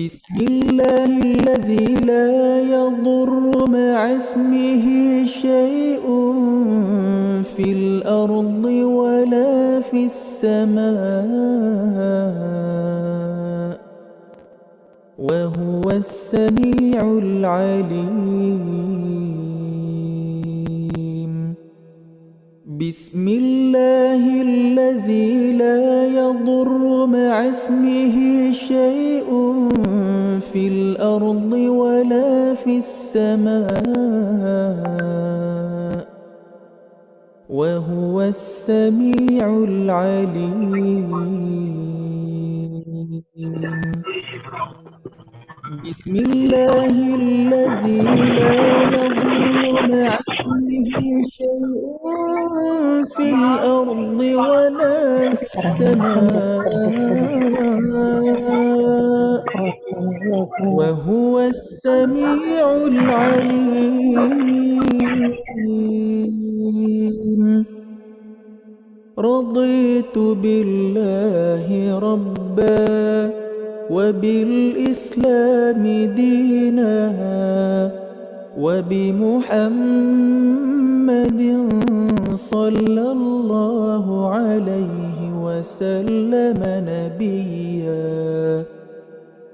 بسم الله الذي لا يضر مع اسمه شيء في الأرض ولا في السماء وهو السميع العليم. بسم الله الذي لا يضر مع اسمه شيء في الأرض ولا في السماء وهو السميع العليم. بسم الله الذي لا يضر مع اسمه شيء في الأرض ولا في السماء وهو السميع العليم. رضيت بالله ربا وبالإسلام دينا وبمحمد صلى الله عليه وسلم نبيا.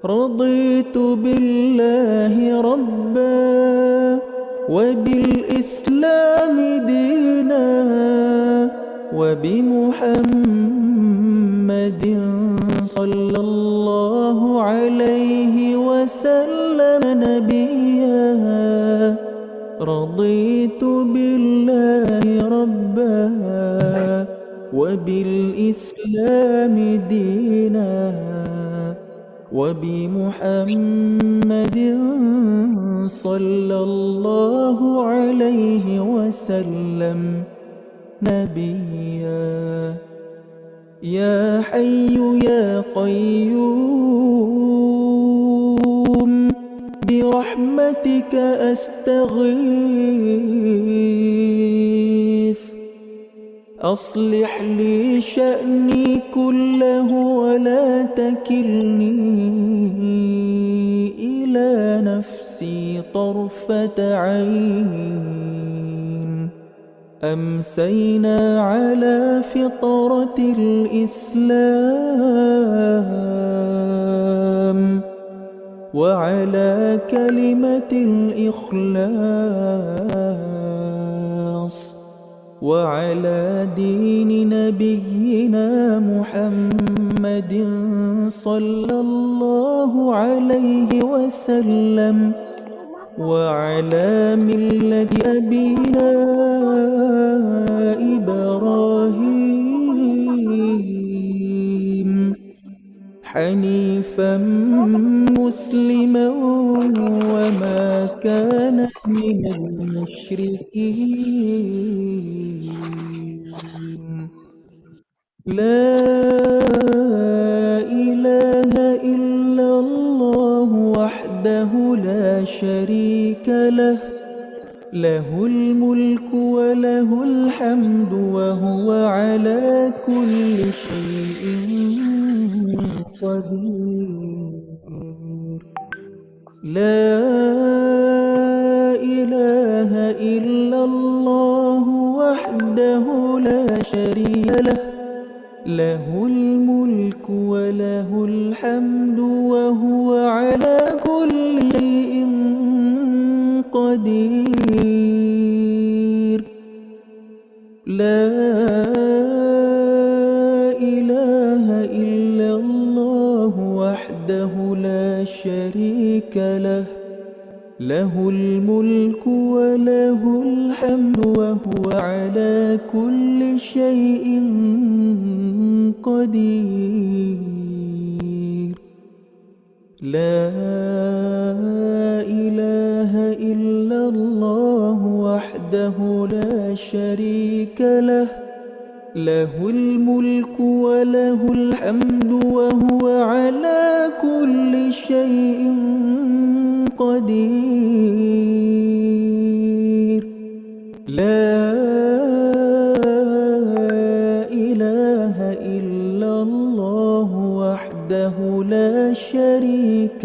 رضيت بالله ربا وبالإسلام دينا وبمحمد صلى الله عليه وسلم نبيا. رضيت بالله ربا وبالإسلام دينا وبمحمد صلى الله عليه وسلم نبيا. يا حي يا قيوم برحمتك أستغيث. أصلح لي شأني كله ولا تكلني إلى نفسي طرفة عين. أمسينا على فطرة الإسلام وعلى كلمة الإخلاص وعلى دين نبينا محمد صلى الله عليه وسلم وعلى ملة أبينا إبراهيم حنيفا مسلما وما كان من المشركين. لا إله إلا الله وحده لا شريك له. له الملك وله الحمد وهو على كل شيء قدير. لا إله إلا الله وحده لا شريك له. له الملك وله الحمد وهو على كل شيء قدير. لا إله إلا الله وحده لا شريك له. له الملك وله الحمد وهو على كل شيء قدير. لا إله إلا الله وحده لا شريك له. له الملك وله الحمد وهو على كل شيء قدير. لا إله إلا الله وحده لا شريك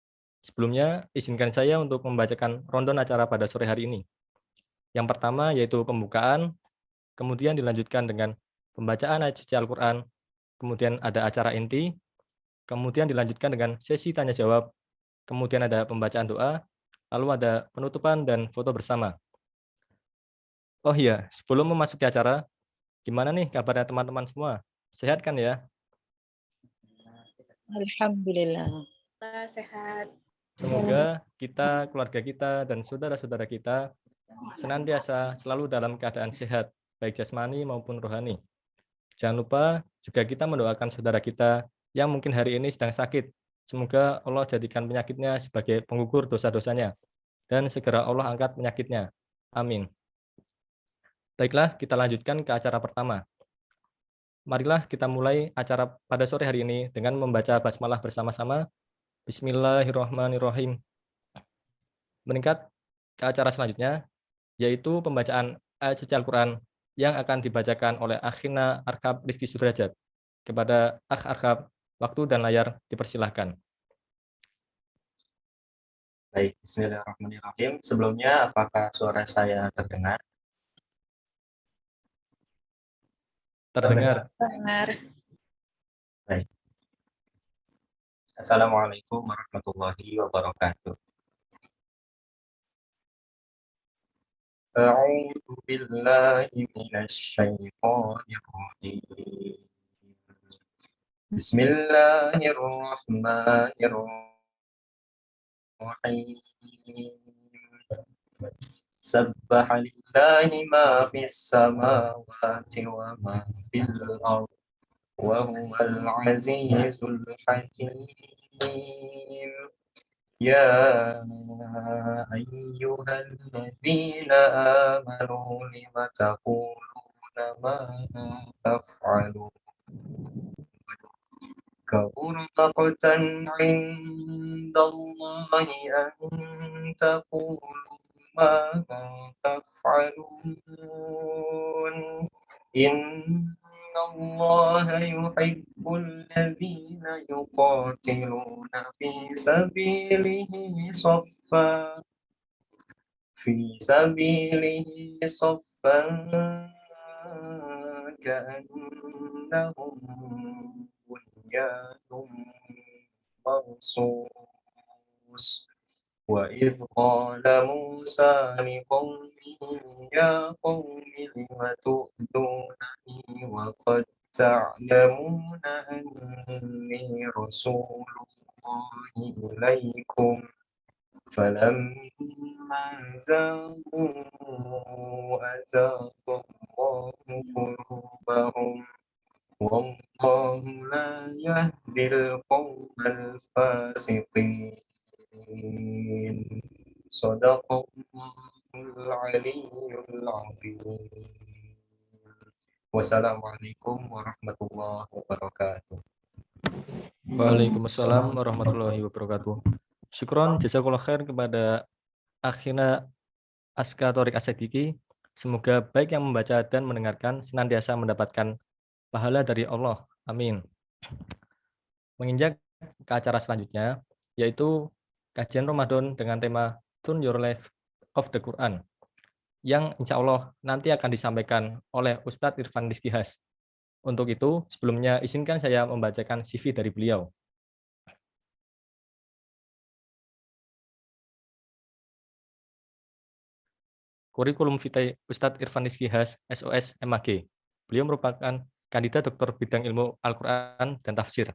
Sebelumnya, izinkan saya untuk membacakan rundown acara pada sore hari ini. Yang pertama yaitu pembukaan, kemudian dilanjutkan dengan pembacaan ayat suci Al-Quran, kemudian ada acara inti, kemudian dilanjutkan dengan sesi tanya jawab, kemudian ada pembacaan doa, lalu ada penutupan dan foto bersama. Oh iya, sebelum memasuki acara, gimana nih kabarnya teman-teman semua? Sehat kan ya? Alhamdulillah. Sehat. Semoga kita, keluarga kita, dan saudara-saudara kita senantiasa selalu dalam keadaan sehat, baik jasmani maupun rohani. Jangan lupa juga kita mendoakan saudara kita yang mungkin hari ini sedang sakit. Semoga Allah jadikan penyakitnya sebagai penggugur dosa-dosanya, dan segera Allah angkat penyakitnya. Amin. Baiklah, kita lanjutkan ke acara pertama. Marilah kita mulai acara pada sore hari ini dengan membaca basmalah bersama-sama. Bismillahirrahmanirrahim. Meningkat ke acara selanjutnya, yaitu pembacaan ayat suci Al-Quran yang akan dibacakan oleh Akhina Arkab Rizky Sudrajat. Kepada Akh Arkab, waktu dan layar dipersilahkan. Baik, bismillahirrahmanirrahim. Sebelumnya, apakah suara saya terdengar? Terdengar. Benar. Baik. Assalamualaikum warahmatullahi wabarakatuh. A'udzu billahi minasyaitonir rajim. Bismillahirrahmanirrahim. Sabbaha lillahi ma fis samawati wa ma fil ardh wa huwal azizul hakim. Ya ayyuhalladzina amanu lima taquluna ma taf'alun kabura maqtan 'indallahi an taqulu ma taf'alun innallaha yuhibbul ladzina yuqatiluna fi sabilihi saffan ka'annahum bunyanun marsus. وَإِذْ قَالَ مُوسَى لِقَوْمِهِ يَا قَوْمِ لِمَ تُؤْذُونَنِي وَقَدْ تَعْلَمُونَ أَنِّي رَسُولُ اللَّهِ إِلَيْكُمْ فَلَمَّا زَاغُوا أَزَاغَ اللَّهُ قُلُوبَهُمْ وَاللَّهُ لَا يَهْدِي الْقَوْمَ الْفَاسِقِينَ. Shadaqallahul aliyyul azim. Wassalamualaikum warahmatullahi wabarakatuh. Waalaikumsalam warahmatullahi wabarakatuh. Syukron, jazakallah khair kepada Akhina Aska Torik Asadiki. Semoga baik yang membaca dan mendengarkan senantiasa mendapatkan pahala dari Allah. Amin. Menginjak ke acara selanjutnya, yaitu kajian Ramadan dengan tema Turn Your Life of the Quran, yang insya Allah nanti akan disampaikan oleh Ustadz Irfan Rizky Has. Untuk itu, sebelumnya izinkan saya membacakan CV dari beliau. Kurikulum vitae Ustadz Irfan Rizky Has, SOS MAG. Beliau merupakan kandidat doktor bidang ilmu Al-Quran dan tafsir.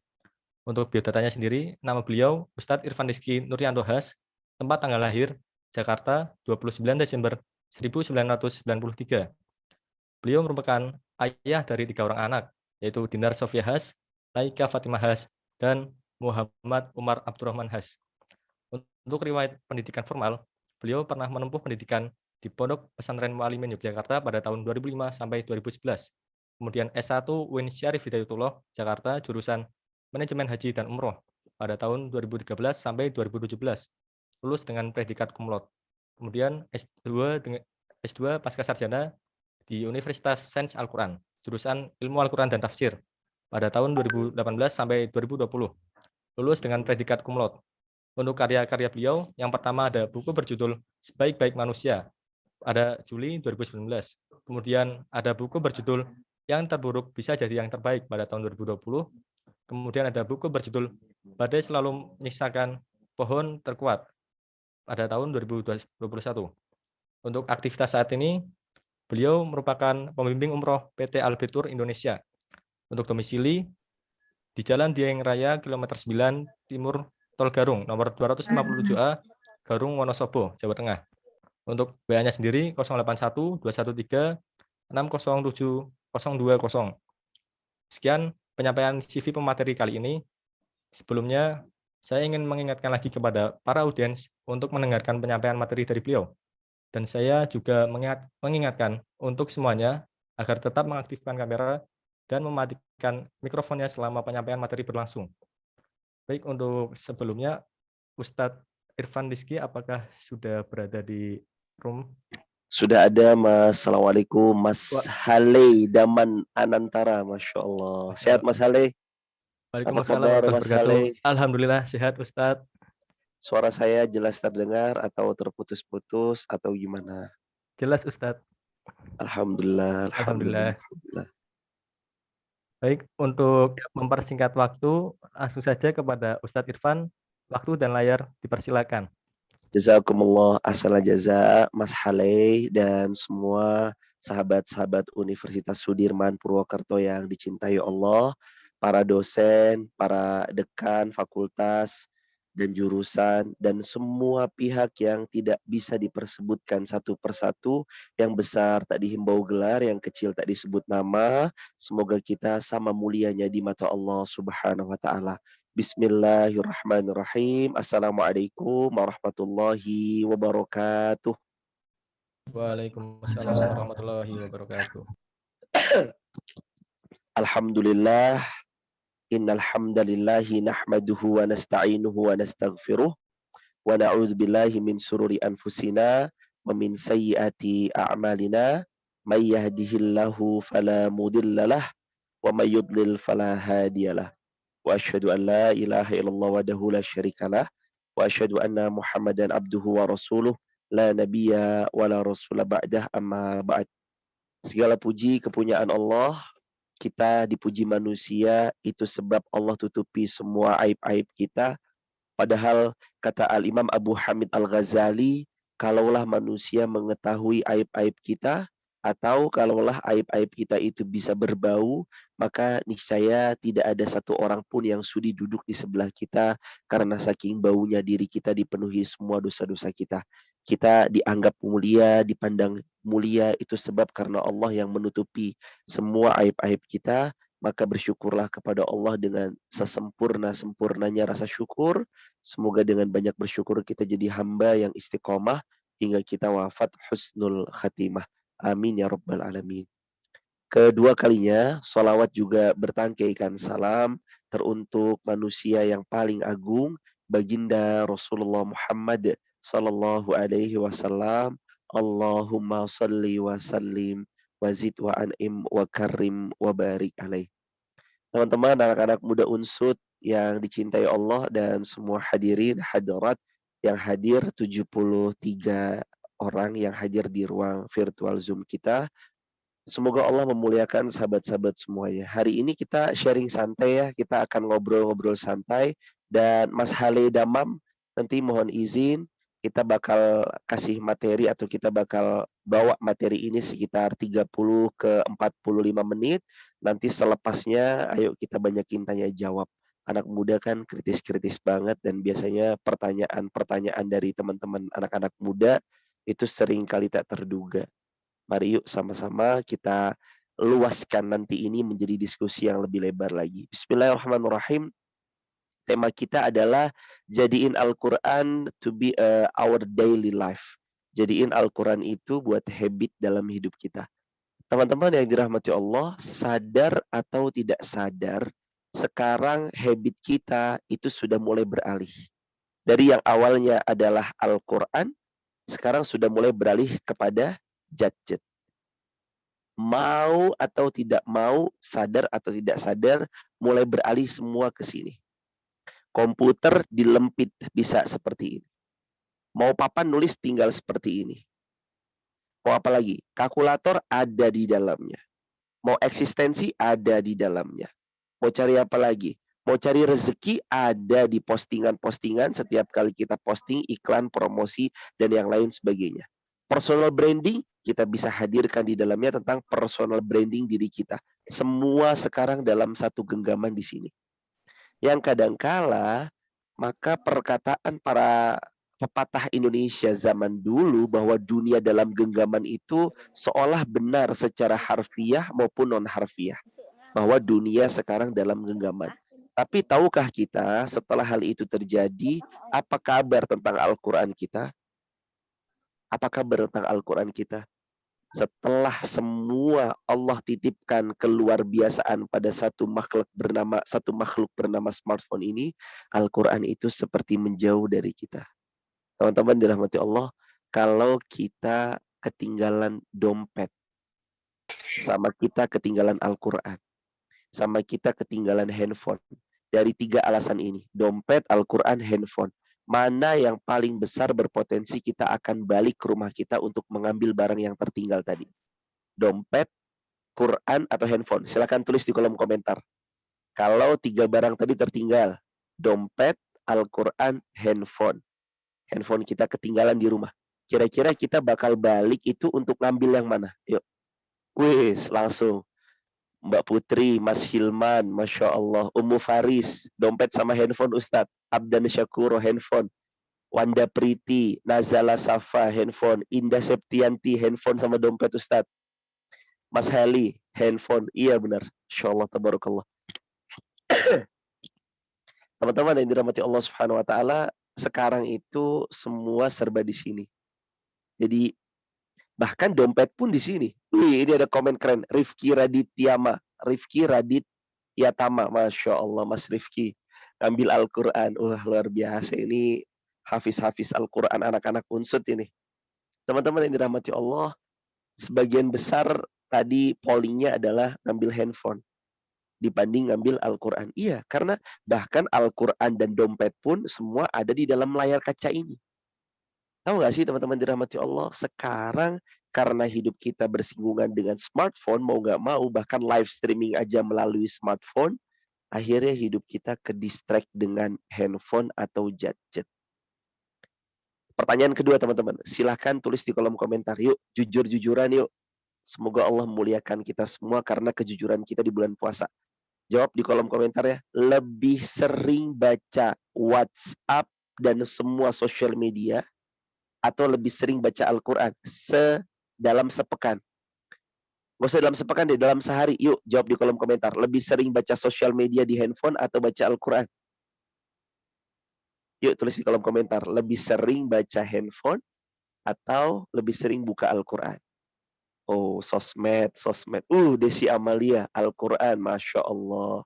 Untuk biodatanya sendiri, nama beliau Ustadz Irfan Rizky Nuryanto Has, tempat tanggal lahir Jakarta 29 Desember 1993. Beliau merupakan ayah dari 3 orang anak, yaitu Dinar Sofia Has, Laika Fatimah Has, dan Muhammad Umar Abdurrahman Has. Untuk riwayat pendidikan formal, beliau pernah menempuh pendidikan di Pondok Pesantren Mualimin Yogyakarta pada tahun 2005 sampai 2011. Kemudian S1 UIN Syarif Hidayatullah Jakarta jurusan Manajemen Haji dan Umroh pada tahun 2013 sampai 2017. Lulus dengan predikat cum laude. Kemudian S2 pasca sarjana di Universitas Sains Al-Quran, jurusan Ilmu Al-Quran dan Tafsir pada tahun 2018 sampai 2020. Lulus dengan predikat cum laude. Untuk karya-karya beliau, yang pertama ada buku berjudul Sebaik-Baik Manusia, ada Juli 2019. Kemudian ada buku berjudul Yang Terburuk Bisa Jadi Yang Terbaik pada tahun 2020. Kemudian ada buku berjudul Badai Selalu Menyisakan Pohon Terkuat pada tahun 2021. Untuk aktivitas saat ini, beliau merupakan pembimbing umroh PT Albitur Indonesia. Untuk domisili di Jalan Dieng Raya kilometer 9 Timur Tol Garung nomor 257A Garung Wonosobo, Jawa Tengah. Untuk WA-nya sendiri 081 213 607 020. Sekian penyampaian CV pemateri kali ini. Sebelumnya, saya ingin mengingatkan lagi kepada para audiens untuk mendengarkan penyampaian materi dari beliau. Dan saya juga mengingatkan untuk semuanya agar tetap mengaktifkan kamera dan mematikan mikrofonnya selama penyampaian materi berlangsung. Baik, untuk sebelumnya, Ustadz Irfan Rizky, apakah sudah berada di room? Sudah ada, Mas. Assalamualaikum, Mas Hale Daman Anantara, Masya Allah. Sehat, Mas Hale? Apa Waalaikumsalam kabar, warahmatullahi Mas wabarakatuh. Hale? Alhamdulillah sehat, Ustadz. Suara saya jelas terdengar atau terputus-putus atau gimana? Jelas, Ustadz. Alhamdulillah, Alhamdulillah. alhamdulillah. Baik, untuk mempersingkat waktu, langsung saja kepada Ustadz Irfan. Waktu dan layar dipersilakan. Jazakumullah asal jaza, Mas Hale dan semua sahabat-sahabat Universitas Sudirman Purwokerto yang dicintai Allah, para dosen, para dekan fakultas dan jurusan, dan semua pihak yang tidak bisa dipersebutkan satu persatu, yang besar tak dihimbau gelar, yang kecil tak disebut nama. Semoga kita sama mulianya di mata Allah Subhanahu wa Ta'ala. Bismillahirrahmanirrahim. Assalamualaikum warahmatullahi wabarakatuh. Waalaikumsalam warahmatullahi wabarakatuh. Alhamdulillah. Innal hamdalillahi nahmaduhu wa nasta'inuhu wa nastaghfiruh wa na'udzu billahi min sururi anfusina wa min sayyiati a'malina. May yahdihillahu fala mudhillalah wa may yudlil fala hadiyalah. Wa asyhadu an la ilaha illallah wahdahu la syarikalah wa asyhadu anna Muhammadan abduhu wa rasuluh la nabiyya wa la rasula ba'dah, amma ba'd. Segala puji kepunyaan Allah. Kita dipuji manusia itu sebab Allah tutupi semua aib-aib kita. Padahal kata Al-Imam Abu Hamid Al-Ghazali, kalaulah manusia mengetahui aib-aib kita, atau kalaulah aib-aib kita itu bisa berbau, maka niscaya tidak ada satu orang pun yang sudi duduk di sebelah kita, karena saking baunya diri kita dipenuhi semua dosa-dosa kita. Kita dianggap mulia, dipandang mulia, itu sebab karena Allah yang menutupi semua aib-aib kita. Maka bersyukurlah kepada Allah dengan sesempurna-sempurnanya rasa syukur. Semoga dengan banyak bersyukur kita jadi hamba yang istiqomah hingga kita wafat husnul khatimah. Amin ya rabbal alamin. Kedua kalinya, sholawat juga bertangkaikan salam teruntuk manusia yang paling agung, baginda Rasulullah Muhammad sallallahu alaihi wasallam. Allahumma salli wa sallim wa zid wa an'im wa karim wa barik alaih. Teman-teman, anak-anak muda Unsud yang dicintai Allah dan semua hadirin hadirat yang hadir, 73 orang yang hadir di ruang virtual Zoom kita. Semoga Allah memuliakan sahabat-sahabat semuanya. Hari ini kita sharing santai ya, kita akan ngobrol-ngobrol santai. Dan Mas Hale Damam, nanti mohon izin, kita bakal kasih materi atau kita bakal bawa materi ini sekitar 30 ke 45 menit. Nanti selepasnya, ayo kita banyakin tanya jawab. Anak muda kan kritis-kritis banget, dan biasanya pertanyaan-pertanyaan dari teman-teman anak-anak muda itu sering kali tak terduga. Mari yuk sama-sama kita luaskan nanti ini menjadi diskusi yang lebih lebar lagi. Bismillahirrahmanirrahim. Tema kita adalah jadiin Al-Quran to be our daily life. Jadiin Al-Quran itu buat habit dalam hidup kita. Teman-teman yang dirahmati Allah, sadar atau tidak sadar, sekarang habit kita itu sudah mulai beralih. Dari yang awalnya adalah Al-Quran, sekarang sudah mulai beralih kepada gadget. Mau atau tidak mau, sadar atau tidak sadar, mulai beralih semua ke sini. Komputer dilempit bisa seperti ini. Mau papan nulis tinggal seperti ini. Mau apa lagi? Kalkulator ada di dalamnya. Mau eksistensi ada di dalamnya. Mau cari apa lagi? Mau cari rezeki ada di postingan-postingan. Setiap kali kita posting iklan, promosi, dan yang lain sebagainya. Personal branding kita bisa hadirkan di dalamnya tentang personal branding diri kita. Semua sekarang dalam satu genggaman di sini. Yang kadangkala maka perkataan para pepatah Indonesia zaman dulu bahwa dunia dalam genggaman itu seolah benar secara harfiah maupun non harfiah. Bahwa dunia sekarang dalam genggaman. Tapi tahukah kita setelah hal itu terjadi, apa kabar tentang Al-Quran kita? Apa kabar tentang Al-Quran kita? Setelah semua Allah titipkan keluar biasaan pada satu makhluk bernama smartphone ini, Al-Quran itu seperti menjauh dari kita. Teman-teman dirahmati Allah, kalau kita ketinggalan dompet, sama kita ketinggalan Al-Quran, sama kita ketinggalan handphone. Dari 3 alasan ini, dompet, Al-Quran, handphone. Mana yang paling besar berpotensi kita akan balik ke rumah kita untuk mengambil barang yang tertinggal tadi? Dompet, Quran, atau handphone? Silakan tulis di kolom komentar. Kalau 3 barang tadi tertinggal, dompet, Al-Quran, handphone. Handphone kita ketinggalan di rumah. Kira-kira kita bakal balik itu untuk ngambil yang mana? Yuk. Wis, langsung. Mbak Putri, Mas Hilman, Masya Allah. Ummu Faris, dompet sama handphone Ustadz. Abdan Syakuro, handphone. Wanda Priti, Nazala Safa, handphone. Indah Septianti, handphone sama dompet Ustadz. Mas Heli, handphone. Iya benar. Insya Allah, tabarakallah. Teman-teman yang dirahmati Allah Subhanahu Wa Taala, sekarang itu semua serba di sini. Jadi bahkan dompet pun di sini. Wih, ini ada komen keren. Rifki Raditama, Masya Allah, Mas Rifki. Ambil Al-Quran. Wah, luar biasa. Ini hafiz-hafiz Al-Quran anak-anak unsut ini. Teman-teman yang dirahmati Allah, sebagian besar tadi pollingnya adalah ngambil handphone dibanding ngambil Al-Quran. Iya, karena bahkan Al-Quran dan dompet pun semua ada di dalam layar kaca ini. Tahu nggak sih teman-teman dirahmati Allah, sekarang karena hidup kita bersinggungan dengan smartphone, mau nggak mau, bahkan live streaming aja melalui smartphone, akhirnya hidup kita ke-distract dengan handphone atau gadget. Pertanyaan kedua teman-teman, silahkan tulis di kolom komentar. Yuk, jujur-jujuran yuk. Semoga Allah memuliakan kita semua karena kejujuran kita di bulan puasa. Jawab di kolom komentar ya. Lebih sering baca WhatsApp dan semua sosial media, atau lebih sering baca Al-Quran dalam sepekan? Nggak usah dalam sepekan deh, dalam sehari. Yuk, jawab di kolom komentar. Lebih sering baca sosial media di handphone atau baca Al-Quran? Yuk, tulis di kolom komentar. Lebih sering baca handphone atau lebih sering buka Al-Quran? Oh, sosmed. Desi Amalia, Al-Quran, Masya Allah.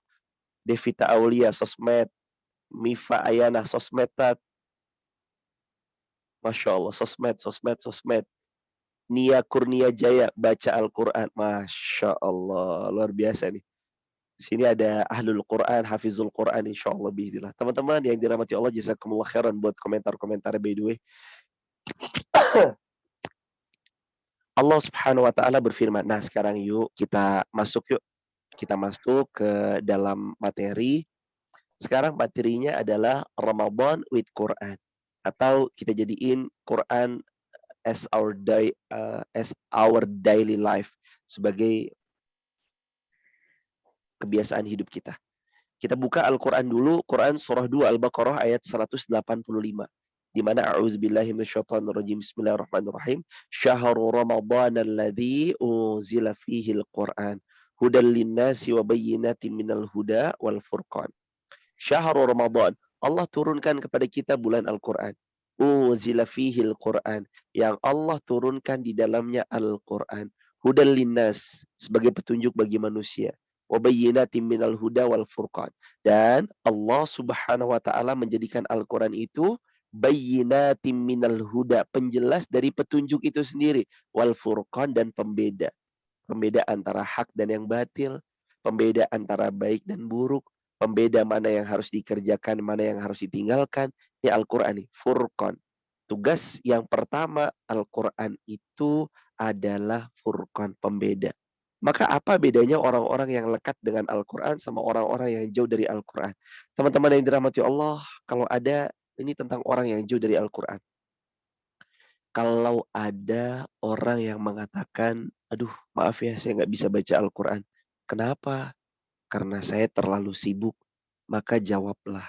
Devita Aulia, sosmed. Mifa Ayana, sosmed. Masya Allah, sosmed. Nia Kurnia Jaya, baca Al-Quran. Masya Allah, luar biasa nih. Di sini ada Ahlul Quran, Hafizul Quran, insya Allah. Bismillah. Teman-teman yang dirahmati Allah, jazakumullah khairan buat komentar-komentar by the way. Allah Subhanahu Wa Ta'ala berfirman. Nah sekarang yuk kita masuk Kita masuk ke dalam materi. Sekarang materinya adalah Ramadan with Quran. Atau kita jadiin Quran as our daily life, sebagai kebiasaan hidup kita. Kita buka Al-Quran dulu, Quran surah 2 Al-Baqarah ayat 185. Di mana a'udzubillahi minasyaitonirrajim, bismillahirrahmanirrahim. Syahrul Ramadan alladzi unzila fihi al-Quran hudal linnasi wa bayyinatin minal huda wal furqan. Syahrul Ramadan, Allah turunkan kepada kita bulan Al-Quran. Unzila fihi al-Quran, yang Allah turunkan di dalamnya Al-Quran. Hudal linnas, sebagai petunjuk bagi manusia. Wa bayyinatin minal huda wal furqan. Dan Allah Subhanahu Wa Ta'ala menjadikan Al-Quran itu bayyinatin minal huda, penjelas dari petunjuk itu sendiri, wal furqan, dan pembeda. Pembeda antara hak dan yang batil, pembeda antara baik dan buruk, pembeda mana yang harus dikerjakan, mana yang harus ditinggalkan. Ya Al-Quran nih, Furqan. Tugas yang pertama Al-Quran itu adalah Furqan, pembeda. Maka apa bedanya orang-orang yang lekat dengan Al-Quran sama orang-orang yang jauh dari Al-Quran? Teman-teman yang dirahmati Allah, kalau ada, ini tentang orang yang jauh dari Al-Quran. Kalau ada orang yang mengatakan, aduh maaf ya saya nggak bisa baca Al-Quran. Kenapa? Karena saya terlalu sibuk. Maka jawablah,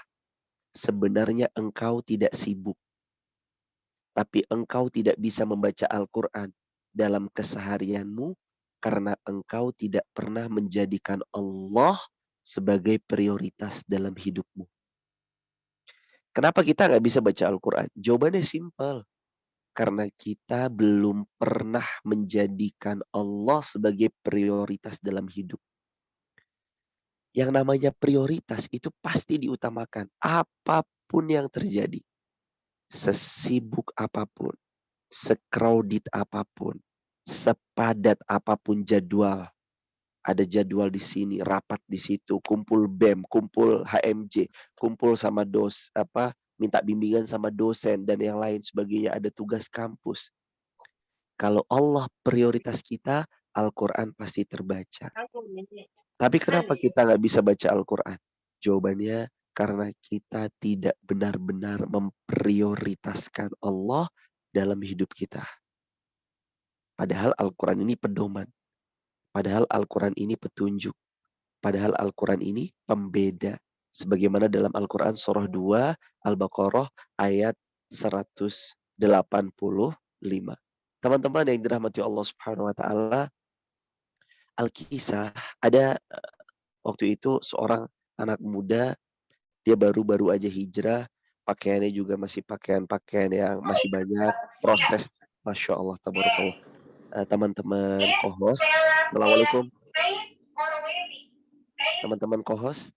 sebenarnya engkau tidak sibuk. Tapi engkau tidak bisa membaca Al-Quran dalam keseharianmu karena engkau tidak pernah menjadikan Allah sebagai prioritas dalam hidupmu. Kenapa kita nggak bisa baca Al-Quran? Jawabannya simpel. Karena kita belum pernah menjadikan Allah sebagai prioritas dalam hidup. Yang namanya prioritas itu pasti diutamakan. Apapun yang terjadi. Sesibuk apapun. Secrowded apapun. Sepadat apapun jadwal. Ada jadwal di sini, rapat di situ, kumpul BEM, kumpul HMJ, kumpul sama minta bimbingan sama dosen dan yang lain sebagainya, ada tugas kampus. Kalau Allah prioritas kita, Al-Quran pasti terbaca. Tapi kenapa kita nggak bisa baca Al-Quran? Jawabannya karena kita tidak benar-benar memprioritaskan Allah dalam hidup kita. Padahal Al-Quran ini pedoman. Padahal Al-Quran ini petunjuk. Padahal Al-Quran ini pembeda. Sebagaimana dalam Al-Quran surah 2 Al-Baqarah ayat 185. Teman-teman yang dirahmati Allah Subhanahu wa taala, Al-Kisah ada waktu itu seorang anak muda, dia baru-baru aja hijrah, pakaiannya juga masih pakaian-pakaian yang masih banyak proses. Masya Allah, tabarakallah. Teman-teman co-host, Assalamualaikum. Teman-teman co-host,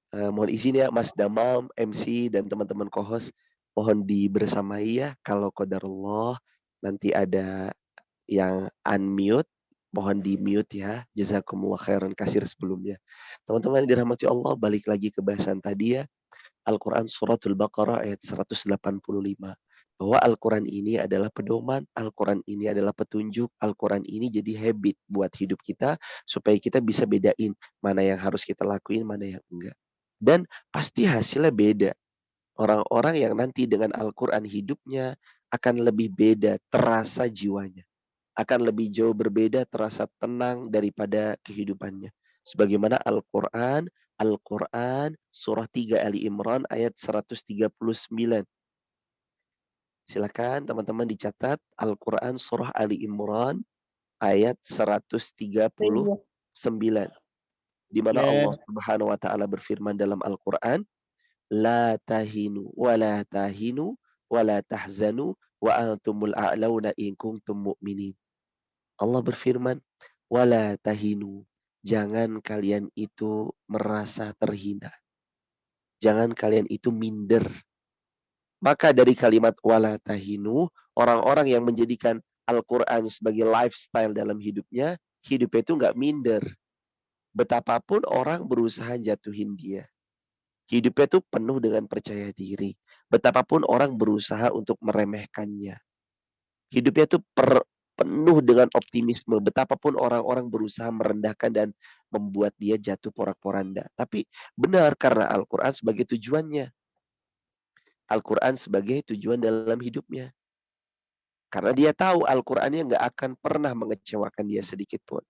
mohon izin ya Mas Damam, MC dan teman-teman co-host, mohon dibersamai ya. Kalau qadarullah nanti ada yang unmute, mohon di mute ya. Jazakumullah khairan kasir sebelumnya. Teman-teman yang dirahmati Allah, balik lagi ke bahasan tadi ya. Al-Quran suratul Baqarah ayat 185. Bahwa Al-Quran ini adalah pedoman, Al-Quran ini adalah petunjuk, Al-Quran ini jadi habit buat hidup kita, supaya kita bisa bedain mana yang harus kita lakuin, mana yang enggak. Dan pasti hasilnya beda. Orang-orang yang nanti dengan Al-Quran hidupnya akan lebih beda, terasa jiwanya. Akan lebih jauh berbeda, terasa tenang daripada kehidupannya. Sebagaimana Al-Quran surah 3 Ali Imran ayat 139. Silakan teman-teman dicatat Al-Quran surah Ali Imran ayat 139. Di mana Allah Subhanahu wa taala berfirman dalam Al-Quran, la tahinu wa la tahinu wa la tahzanu wa antumul a'launa in kuntum mu'minin. Allah berfirman, wala tahinu, jangan kalian itu merasa terhina. Jangan kalian itu minder. Maka dari kalimat wala tahinu, orang-orang yang menjadikan Al-Quran sebagai lifestyle dalam hidupnya itu nggak minder. Betapapun orang berusaha jatuhin dia. Hidupnya itu penuh dengan percaya diri. Betapapun orang berusaha untuk meremehkannya. Hidupnya itu penuh dengan optimisme. Betapapun orang-orang berusaha merendahkan dan membuat dia jatuh porak-poranda. Tapi benar karena Al-Quran sebagai tujuannya. Al-Quran sebagai tujuan dalam hidupnya. Karena dia tahu Al-Qurannya nggak akan pernah mengecewakan dia sedikit pun.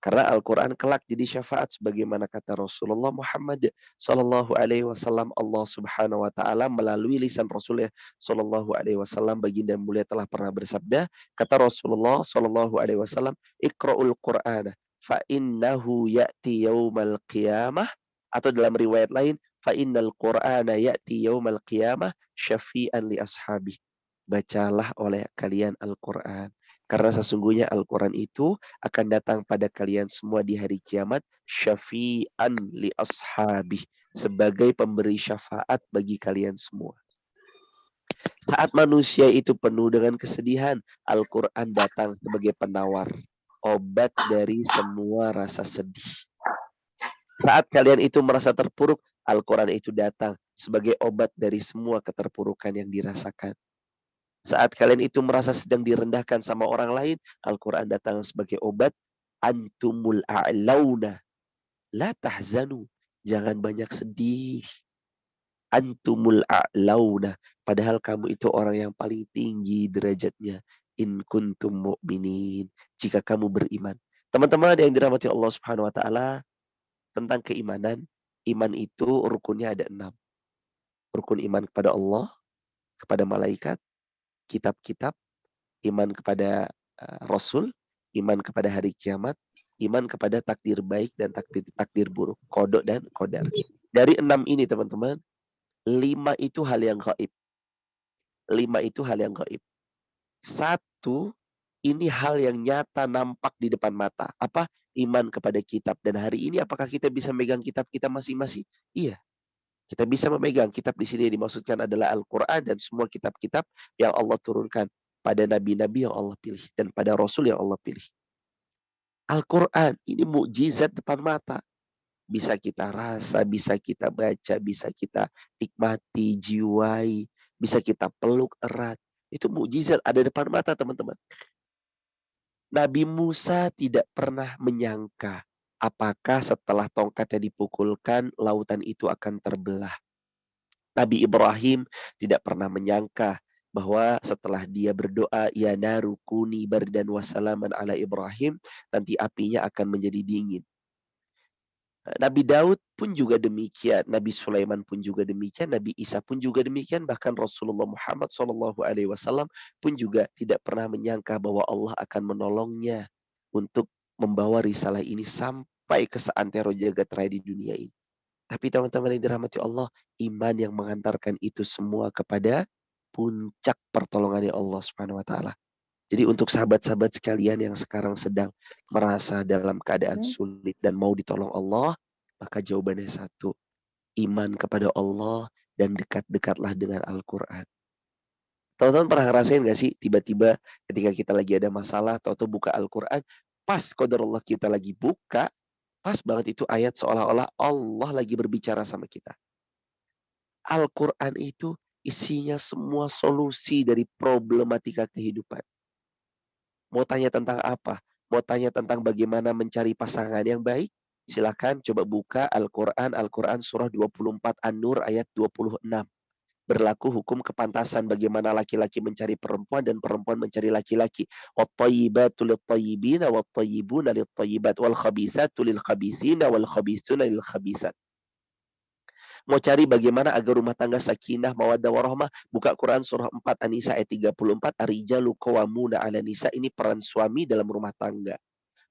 Karena Al-Quran kelak jadi syafaat sebagaimana kata Rasulullah Muhammad Sallallahu Alaihi Wasallam, Allah Subhanahu Wa Taala melalui lisan Rasulullah Sallallahu Alaihi Wasallam, baginda mulia telah pernah bersabda, kata Rasulullah Sallallahu Alaihi Wasallam, Iqra'ul Qur'ana fa innahu ya'ti yaumal qiyamah, atau dalam riwayat lain, fa innal Qur'ana ya'ti yaumal qiyamah syafi'an li ashabi. Bacalah oleh kalian Al-Quran. Karena sesungguhnya Al-Quran itu akan datang pada kalian semua di hari kiamat. Syafi'an li ashabi. Sebagai pemberi syafaat bagi kalian semua. Saat manusia itu penuh dengan kesedihan, Al-Quran datang sebagai penawar. Obat dari semua rasa sedih. Saat kalian itu merasa terpuruk, Al-Quran itu datang sebagai obat dari semua keterpurukan yang dirasakan. Saat kalian itu merasa sedang direndahkan sama orang lain, Al-Quran datang sebagai obat. Antumul a'launa, la tahzanu. Jangan banyak sedih. Antumul a'launa. Padahal kamu itu orang yang paling tinggi derajatnya. In kuntum mu'minin. Jika kamu beriman. Teman-teman yang dirahmati Allah Subhanahu wa taala, tentang keimanan, iman itu rukunnya ada 6. Rukun iman kepada Allah, kepada malaikat, kitab-kitab, iman kepada Rasul, iman kepada hari kiamat, iman kepada takdir baik dan takdir buruk, qada dan qadar. Dari 6 ini teman-teman, 5 itu hal yang gaib. 5 itu hal yang gaib. 1 ini hal yang nyata nampak di depan mata. Apa? Iman kepada kitab. Dan hari ini apakah kita bisa megang kitab kita masing-masing? Iya. Kita bisa memegang kitab di sini dimaksudkan adalah Al-Quran dan semua kitab-kitab yang Allah turunkan pada nabi-nabi yang Allah pilih dan pada Rasul yang Allah pilih. Al-Quran ini mukjizat depan mata. Bisa kita rasa, bisa kita baca, bisa kita nikmati, jiwai, bisa kita peluk erat. Itu mukjizat ada depan mata teman-teman. Nabi Musa tidak pernah menyangka apakah setelah tongkatnya dipukulkan lautan itu akan terbelah. Nabi Ibrahim tidak pernah menyangka bahwa setelah dia berdoa, ya naru kuni bardan wassalaman ala Ibrahim, nanti apinya akan menjadi dingin. Nabi Daud pun juga demikian, Nabi Sulaiman pun juga demikian, Nabi Isa pun juga demikian, bahkan Rasulullah Muhammad SAW pun juga tidak pernah menyangka bahwa Allah akan menolongnya untuk membawa risalah ini sampai ke seantero jagat raya di dunia ini. Tapi teman-teman yang dirahmati Allah, iman yang mengantarkan itu semua kepada puncak pertolongannya Allah Subhanahu wa taala. Jadi untuk sahabat-sahabat sekalian yang sekarang sedang merasa dalam keadaan sulit dan mau ditolong Allah, maka jawabannya 1, iman kepada Allah dan dekat-dekatlah dengan Al-Quran. Teman-teman pernah ngerasain gak sih tiba-tiba ketika kita lagi ada masalah, atau buka Al-Quran, pas qadarullah kita lagi buka, pas banget itu ayat seolah-olah Allah lagi berbicara sama kita. Al-Quran itu isinya semua solusi dari problematika kehidupan. Mau tanya tentang apa? Mau tanya tentang bagaimana mencari pasangan yang baik? Silakan coba buka Al-Quran. Al-Quran surah 24 An-Nur ayat 26. Berlaku hukum kepantasan bagaimana laki-laki mencari perempuan dan perempuan mencari laki-laki. Wat-thayyibatu lit-thayyibina wat-thayyibuna lit-thayyibat wal-khabisatu lil-khabisina wal-khabisuna lil-khabisat. Mau cari bagaimana agar rumah tangga sakinah, mawaddah warahmah, buka Quran surah 4 An-Nisa ayat 34, ar-rijalu qawwamuna 'ala nisa, ini peran suami dalam rumah tangga.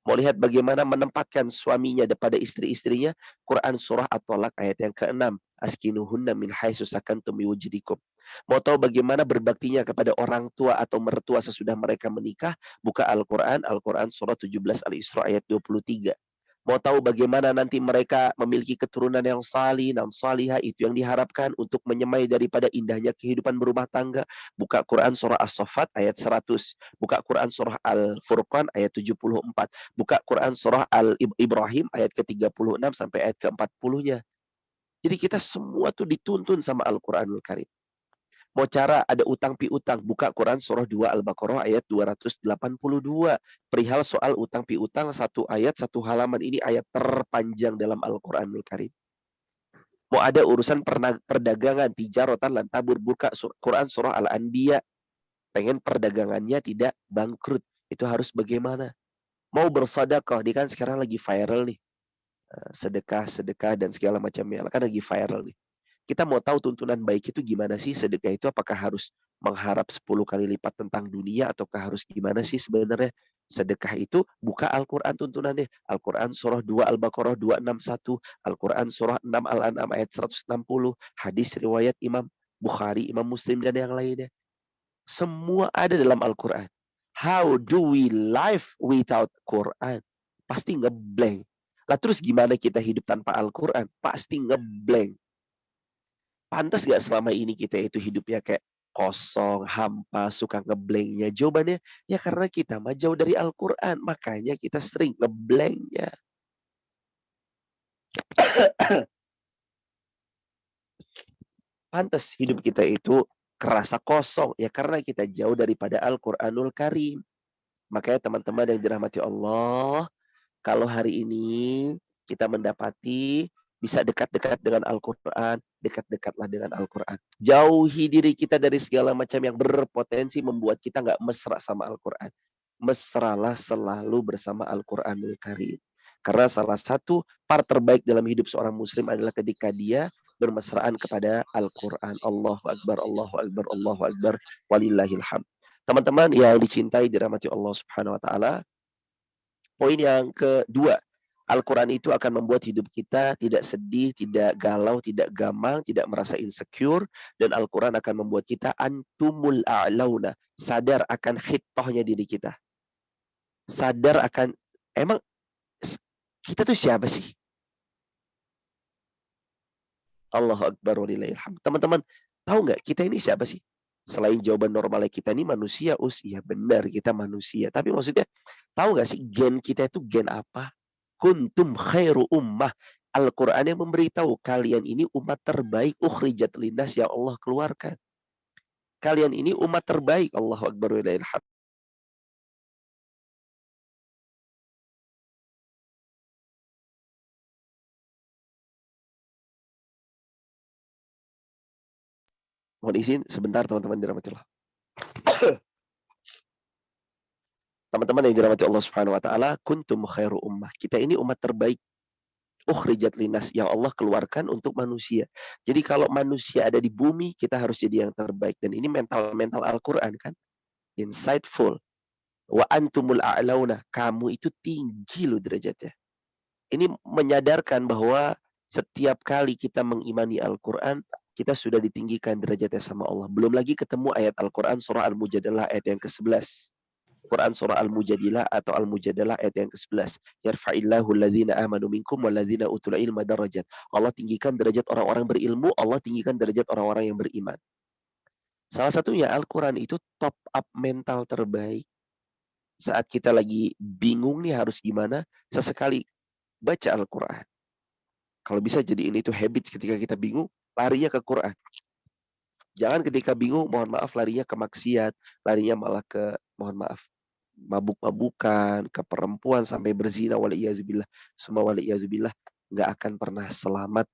Mau lihat bagaimana menempatkan suaminya daripada istri-istrinya, Quran surah At-Thalaq ayat yang ke-6, askinuhunna min haitsu sakantum min wujdikum. Mau tahu bagaimana berbaktinya kepada orang tua atau mertua sesudah mereka menikah, buka Al-Quran, Al-Quran surah 17 Al-Isra ayat 23. Mau tahu bagaimana nanti mereka memiliki keturunan yang salih dan salihah, itu yang diharapkan untuk menyemai daripada indahnya kehidupan berumah tangga. Buka Quran surah As-Saffat ayat 100. Buka Quran surah Al-Furqan ayat 74. Buka Quran surah Al-Ibrahim ayat ke-36 sampai ayat ke-40-nya. Jadi kita semua tuh dituntun sama Al-Quranul Karim. Mau cara ada utang piutang, buka Quran surah 2 Al-Baqarah ayat 282. Perihal soal utang piutang, 1 ayat 1 halaman, ini ayat terpanjang dalam Al-Quranul Karim. Mau ada urusan perdagangan, tijaratan lan tabur, buka Quran surah Al-Anbiya. Pengen perdagangannya tidak bangkrut, itu harus bagaimana? Mau bersedekah, ini kan sekarang lagi viral nih. Sedekah dan segala macamnya, kan lagi viral nih. Kita mau tahu tuntunan baik itu gimana sih? Sedekah itu apakah harus mengharap 10 kali lipat tentang dunia, ataukah harus gimana sih sebenarnya? Sedekah itu buka Al-Quran tuntunannya. Al-Quran surah 2 Al-Baqarah 261, Al-Quran surah 6 Al-An'am ayat 160, hadis riwayat Imam Bukhari, Imam Muslim, dan yang lainnya. Semua ada dalam Al-Quran. How do we live without Quran? Pasti ngeblank. Lah terus gimana kita hidup tanpa Al-Quran? Pasti ngeblank. Pantas gak selama ini kita itu hidupnya kayak kosong, hampa, suka ngeblanknya? Jawabannya, ya karena kita mah jauh dari Al-Quran. Makanya kita sering ngeblanknya. Pantas hidup kita itu kerasa kosong. Ya karena kita jauh daripada Al-Quranul Karim. Makanya teman-teman yang dirahmati Allah, kalau hari ini kita mendapati bisa dekat-dekat dengan Al-Quran, dekat-dekatlah dengan Al-Quran. Jauhi diri kita dari segala macam yang berpotensi membuat kita nggak mesra sama Al-Quran. Mesralah selalu bersama Al-Quranul Karim. Karena salah satu part terbaik dalam hidup seorang muslim adalah ketika dia bermesraan kepada Al-Quran. Allahu Akbar, Allahu Akbar, Allahu Akbar, walillahilham. Teman-teman yang dicintai dirahmati Allah Subhanahu wa taala, poin yang kedua, Al-Quran itu akan membuat hidup kita tidak sedih, tidak galau, tidak gamang, tidak merasa insecure. Dan Al-Quran akan membuat kita antumul a'launa, sadar akan khitohnya diri kita. Sadar akan, emang kita tuh siapa sih? Allahu Akbar walillahilhamd. Teman-teman, tahu nggak kita ini siapa sih? Selain jawaban normalnya kita ini manusia, iya benar kita manusia. Tapi maksudnya, tahu nggak sih gen kita itu gen apa? Kuntum khairu ummah. Al-Quran yang memberitahu kalian ini umat terbaik ukhrijat linnas yang Allah keluarkan. Kalian ini umat terbaik. Allahu Akbar walillahilhamd. Mohon izin sebentar teman-teman dirahmati Allah. Teman-teman yang dirahmati Allah Subhanahu wa taala, kuntum khairu ummah. Kita ini umat terbaik ukhrijat linnas yang Allah keluarkan untuk manusia. Jadi kalau manusia ada di bumi, kita harus jadi yang terbaik. Dan ini mental Al-Quran kan. Insightful. Wa antumul a'launa. Kamu itu tinggi loh derajatnya. Ini menyadarkan bahwa setiap kali kita mengimani Al-Quran, kita sudah ditinggikan derajatnya sama Allah. Belum lagi ketemu ayat Al-Quran surah Al-Mujadalah ayat yang ke-11. Quran surah Al-Mujadilah atau Al-Mujadalah ayat yang ke-11. Yarfa'illahu alladhina amanu minkum walladhina utul ilma darajat. Allah tinggikan derajat orang-orang berilmu, Allah tinggikan derajat orang-orang yang beriman. Salah satunya Al-Quran itu top up mental terbaik. Saat kita lagi bingung nih harus gimana, sesekali baca Al-Quran. Kalau bisa jadi ini tuh habit ketika kita bingung, larinya ke Quran. Jangan ketika bingung, mohon maaf larinya ke maksiat, larinya malah ke, mohon maaf, mabuk-mabukan, ke perempuan sampai berzina, waliyazubillah. Semua waliyazubillah, nggak akan pernah selamat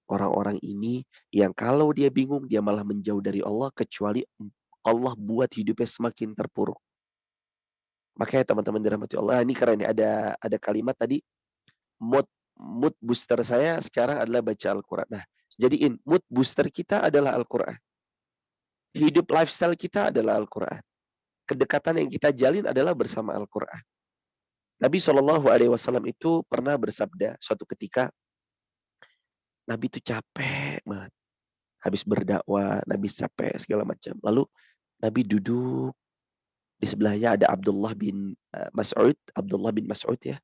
orang-orang ini yang kalau dia bingung, dia malah menjauh dari Allah, kecuali Allah buat hidupnya semakin terpuruk. Makanya teman-teman dirahmati Allah, ini keren ya, ada kalimat tadi, mood booster saya sekarang adalah baca Al-Quran. Nah, jadiin mood booster kita adalah Al-Quran. Hidup lifestyle kita adalah Al-Quran. Kedekatan yang kita jalin adalah bersama Al-Quran. Nabi SAW itu pernah bersabda suatu ketika, Nabi itu capek banget. Habis berdakwah, Nabi capek segala macam. Lalu Nabi duduk, di sebelahnya ada Abdullah bin Mas'ud ya.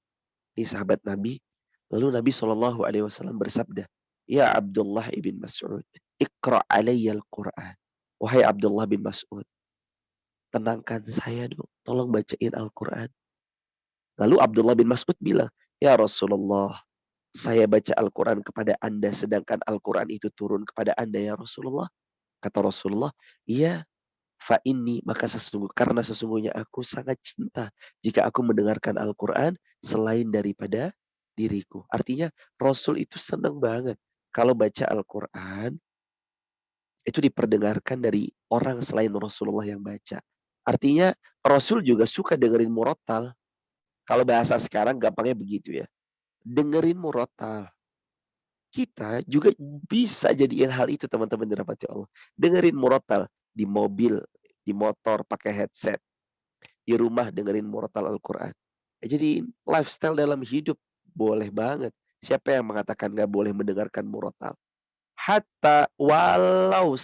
Ini sahabat Nabi. Lalu Nabi SAW bersabda, Ya Abdullah ibn Mas'ud, Iqra' alayya al-Quran. Wahai Abdullah bin Mas'ud, tenangkan saya dong, tolong bacain Al-Quran. Lalu Abdullah bin Mas'ud bilang, Ya Rasulullah, saya baca Al-Quran kepada Anda, sedangkan Al-Quran itu turun kepada Anda ya Rasulullah. Kata Rasulullah, iya, fa inni, maka karena sesungguhnya aku sangat cinta jika aku mendengarkan Al-Quran selain daripada diriku. Artinya Rasul itu senang banget kalau baca Al-Quran itu diperdengarkan dari orang selain Rasulullah yang baca. Artinya Rasul juga suka dengerin murotal. Kalau bahasa sekarang gampangnya begitu ya. Dengerin murotal. Kita juga bisa jadiin hal itu teman-teman dirahmati Allah. Dengerin murotal di mobil, di motor pakai headset. Di rumah dengerin murotal Al-Quran. Jadi lifestyle dalam hidup boleh banget. Siapa yang mengatakan gak boleh mendengarkan murotal? Hatta walau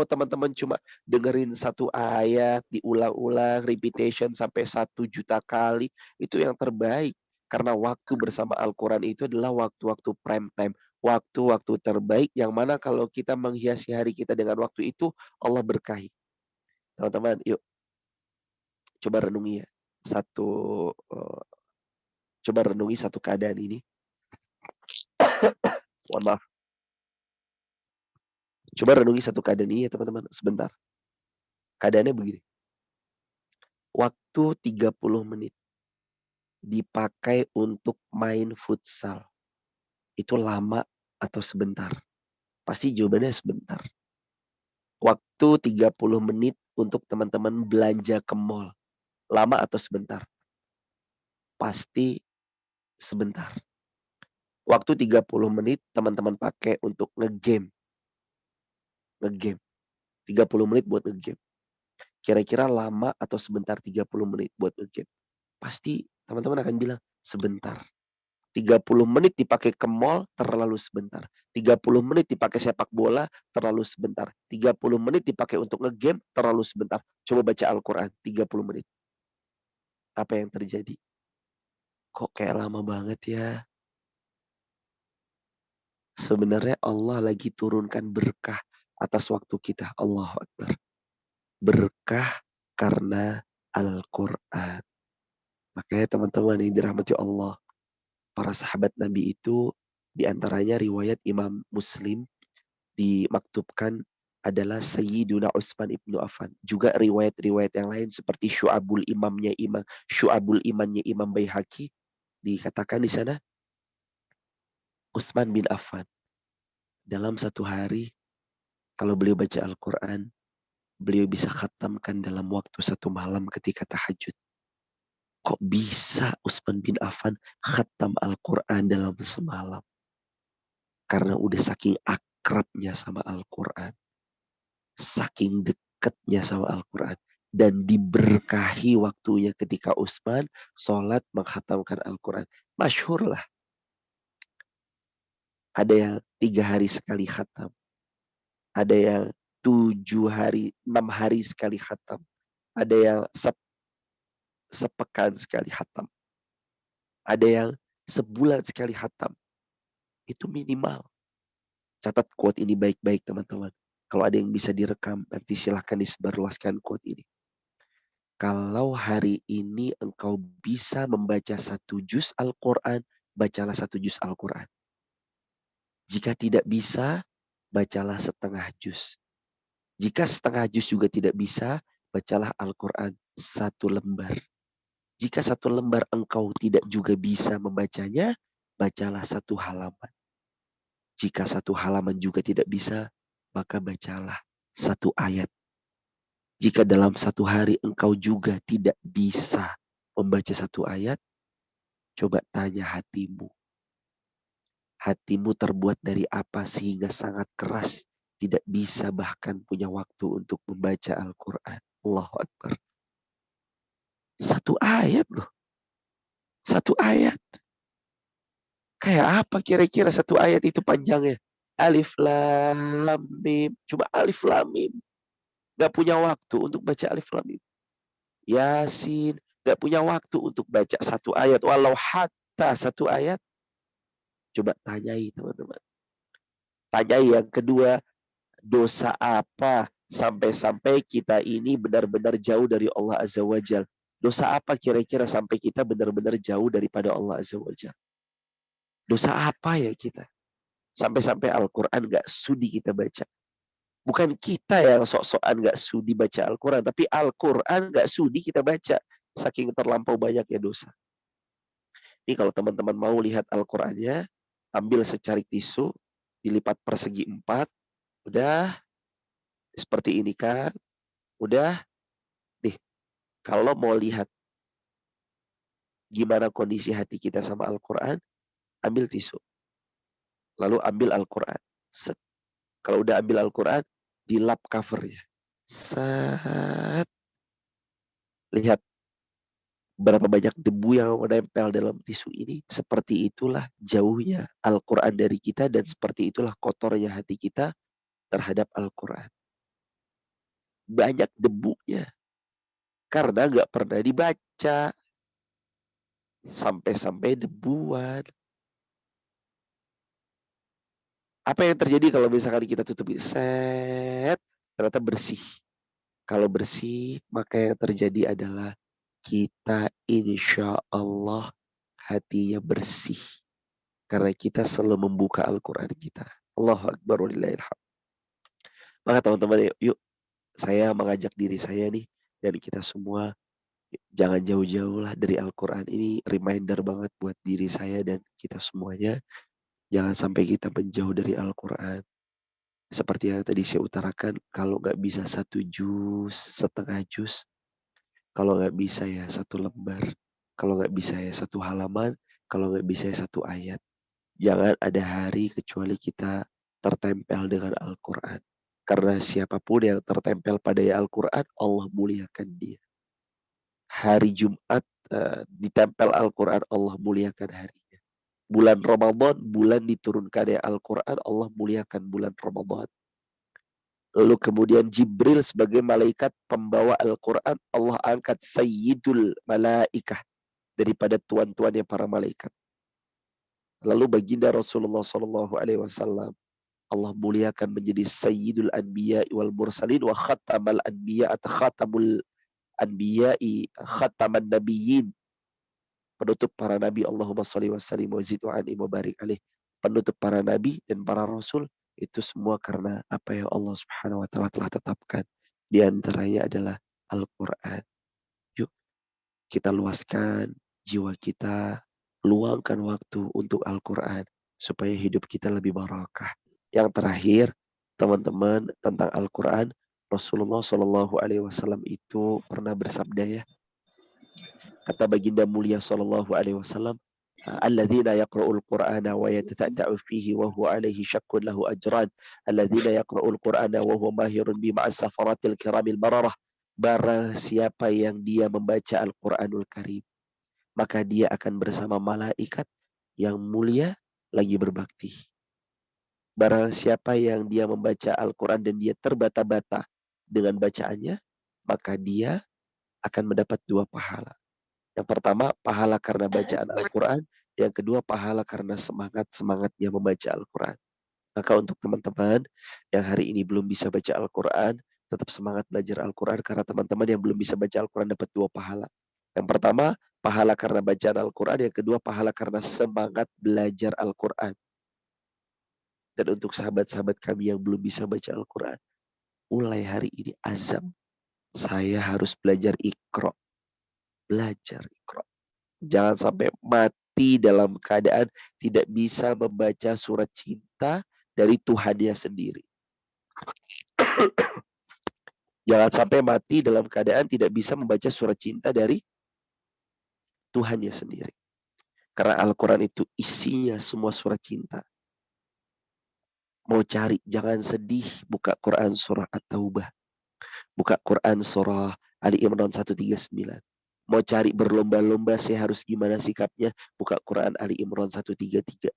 teman-teman cuma dengerin satu ayat diulang-ulang repetition sampai 1 juta kali, itu yang terbaik. Karena waktu bersama Al-Quran itu adalah waktu-waktu prime time, waktu-waktu terbaik yang mana kalau kita menghiasi hari kita dengan waktu itu, Allah berkahi. Teman-teman, yuk coba renungi ya coba renungi satu keadaan ini. Mohon maaf. Coba renungi satu keadaan ini ya teman-teman, sebentar. Keadaannya begini. Waktu 30 menit dipakai untuk main futsal. Itu lama atau sebentar? Pasti jawabannya sebentar. Waktu 30 menit untuk teman-teman belanja ke mall. Lama atau sebentar? Pasti sebentar. Waktu 30 menit teman-teman pakai untuk ngegame. Ngegame. 30 menit buat ngegame. Kira-kira lama atau sebentar 30 menit buat ngegame? Pasti teman-teman akan bilang sebentar. 30 menit dipakai ke mall terlalu sebentar. 30 menit dipakai sepak bola terlalu sebentar. 30 menit dipakai untuk ngegame terlalu sebentar. Coba baca Al-Quran 30 menit. Apa yang terjadi? Kok kayak lama banget ya? Sebenarnya Allah lagi turunkan berkah atas waktu kita. Allahu Akbar. Berkah karena Al-Quran. Makanya teman-teman yang dirahmati Allah. Para sahabat Nabi itu diantaranya riwayat Imam Muslim dimaktubkan adalah Sayyiduna Utsman ibnu Affan. Juga riwayat-riwayat yang lain seperti Syu'abul Imannya Imam Baihaqi dikatakan di sana Utsman bin Affan dalam satu hari kalau beliau baca Al-Quran beliau bisa khatamkan dalam waktu satu malam ketika tahajud. Kok bisa Utsman bin Affan khatam Al-Quran dalam semalam? Karena udah saking akrabnya sama Al-Quran. Saking dekatnya sama Al-Quran. Dan diberkahi waktunya ketika Utsman sholat menghatamkan Al-Quran. Masyhur lah. Ada yang 3 hari sekali khatam. Ada yang 6 hari sekali khatam. Ada yang sepekan sekali khatam. Ada yang sebulan sekali khatam. Itu minimal. Catat quote ini baik-baik teman-teman. Kalau ada yang bisa direkam, nanti silahkan disebarluaskan quote ini. Kalau hari ini engkau bisa membaca 1 juz Al-Quran, bacalah 1 juz Al-Quran. Jika tidak bisa, bacalah setengah juz. Jika setengah juz juga tidak bisa, bacalah Al-Quran 1 lembar. Jika 1 lembar engkau tidak juga bisa membacanya, bacalah 1 halaman. Jika 1 halaman juga tidak bisa, maka bacalah 1 ayat. Jika dalam 1 hari engkau juga tidak bisa membaca 1 ayat, coba tanya hatimu. Hatimu terbuat dari apa sehingga sangat keras, tidak bisa bahkan punya waktu untuk membaca Al-Quran. Allahu Akbar. 1 ayat loh. 1 ayat. Kayak apa kira-kira 1 ayat itu panjangnya? Alif Lam Mim. Cuma Alif Lam Mim. Gak punya waktu untuk baca Alif Lam Mim. Yasin. Gak punya waktu untuk baca 1 ayat. Walau hatta 1 ayat. Coba tanyai teman-teman. Tanyai yang kedua. Dosa apa sampai-sampai kita ini benar-benar jauh dari Allah Azza wa Jal? Dosa apa kira-kira sampai kita benar-benar jauh daripada Allah Azza wa Jal? Dosa apa ya kita? Sampai-sampai Al-Quran gak sudi kita baca. Bukan kita yang sok-sokan gak sudi baca Al-Quran. Tapi Al-Quran gak sudi kita baca. Saking terlampau banyaknya dosa. Ini kalau teman-teman mau lihat Al-Qurannya, ambil secarik tisu, dilipat persegi 4. Udah, seperti ini kan. Udah, nih. Kalau mau lihat gimana kondisi hati kita sama Al-Quran, ambil tisu. Lalu ambil Al-Quran. Kalau udah ambil Al-Quran, dilap covernya. Set. Lihat berapa banyak debu yang menempel dalam tisu ini. Seperti itulah jauhnya Al-Quran dari kita dan seperti itulah kotornya hati kita terhadap Al-Quran. Banyak debunya. Karena gak pernah dibaca. Sampai-sampai debuan. Apa yang terjadi kalau misalkan kita tutup set, ternyata bersih. Kalau bersih, maka yang terjadi adalah kita insya Allah hatinya bersih. Karena kita selalu membuka Al-Quran kita. Allahu Akbar walillahil hamd. Maka teman-teman, yuk saya mengajak diri saya nih, dan kita semua, jangan jauh-jauh lah dari Al-Quran. Ini reminder banget buat diri saya dan kita semuanya. Jangan sampai kita menjauh dari Al-Quran. Seperti yang tadi saya utarakan, kalau nggak bisa 1 juz, setengah juz, kalau nggak bisa ya 1 lembar, kalau nggak bisa ya 1 halaman, kalau nggak bisa ya 1 ayat. Jangan ada hari kecuali kita tertempel dengan Al-Quran. Karena siapapun yang tertempel pada Al-Quran, Allah muliakan dia. Hari Jumat ditempel Al-Quran, Allah muliakan harinya. Bulan Ramadan, bulan diturunkan Al-Quran, Allah muliakan bulan Ramadan. Lalu kemudian Jibril sebagai malaikat pembawa Al-Quran, Allah angkat Sayyidul Malaikah daripada tuan-tuannya para malaikat. Lalu baginda Rasulullah SAW, Allah muliakan menjadi Sayyidul Anbiya wal Mursalin wa Khatamal Anbiya atau Khatamul Anbiya'i Khataman Nabiyyin. Penutup para nabi, Allahumma shalli wa sallim wa zid wa an'im wa barik alaih. Penutup para nabi dan para rasul, itu semua karena apa yang Allah Subhanahu wa taala telah tetapkan. Di antaranya adalah Al-Qur'an. Yuk kita luaskan jiwa kita, luangkan waktu untuk Al-Qur'an supaya hidup kita lebih barakah. Yang terakhir, teman-teman, tentang Al-Qur'an, Rasulullah SAW itu pernah bersabda ya. Kata baginda mulia SAW, alladzina yaqra'ul Qur'ana wa yatata'u fihi wa huwa alaihi syakkun lahu ajran. Alladzina yaqra'ul Qur'ana wa huwa mahirun bima as-safaratil kiramil bararah. Barang siapa yang dia membaca Al-Qur'anul Karim, maka dia akan bersama malaikat yang mulia lagi berbakti. Barang siapa yang dia membaca Al-Quran dan dia terbata-bata dengan bacaannya, maka dia akan mendapat 2 pahala. Yang pertama, pahala karena bacaan Al-Quran. Yang kedua, pahala karena semangatnya membaca Al-Quran. Maka untuk teman-teman yang hari ini belum bisa baca Al-Quran, tetap semangat belajar Al-Quran, karena teman-teman yang belum bisa baca Al-Quran dapat 2 pahala. Yang pertama, pahala karena bacaan Al-Quran. Yang kedua, pahala karena semangat belajar Al-Quran. Dan untuk sahabat-sahabat kami yang belum bisa baca Al-Quran, mulai hari ini azam, saya harus belajar Iqra. Belajar Iqra. Jangan sampai mati dalam keadaan tidak bisa membaca surat cinta dari Tuhannya sendiri. Jangan sampai mati dalam keadaan tidak bisa membaca surat cinta dari Tuhannya sendiri. Karena Al-Quran itu isinya semua surat cinta. Mau cari, jangan sedih, buka Quran surah At-Taubah. Buka Quran surah Ali Imran 139. Mau cari berlomba-lomba saya harus gimana sikapnya, buka Quran Ali Imran 133.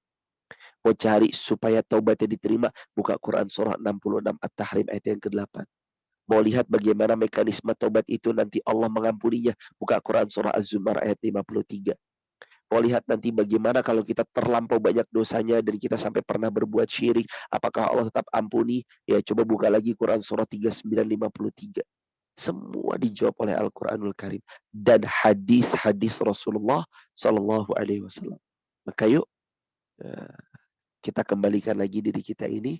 Mau cari supaya taubatnya diterima, buka Quran surah 66 At-Tahrim ayat yang ke-8. Mau lihat bagaimana mekanisme taubat itu nanti Allah mengampuninya, buka Quran surah Az-Zumar ayat 53. Mau lihat nanti bagaimana kalau kita terlampau banyak dosanya dan kita sampai pernah berbuat syirik, apakah Allah tetap ampuni? Ya coba buka lagi Quran surah 39-53. Semua dijawab oleh Al-Quranul Karim dan hadis-hadis Rasulullah Sallallahu Alaihi Wasallam. Maka yuk kita kembalikan lagi diri kita ini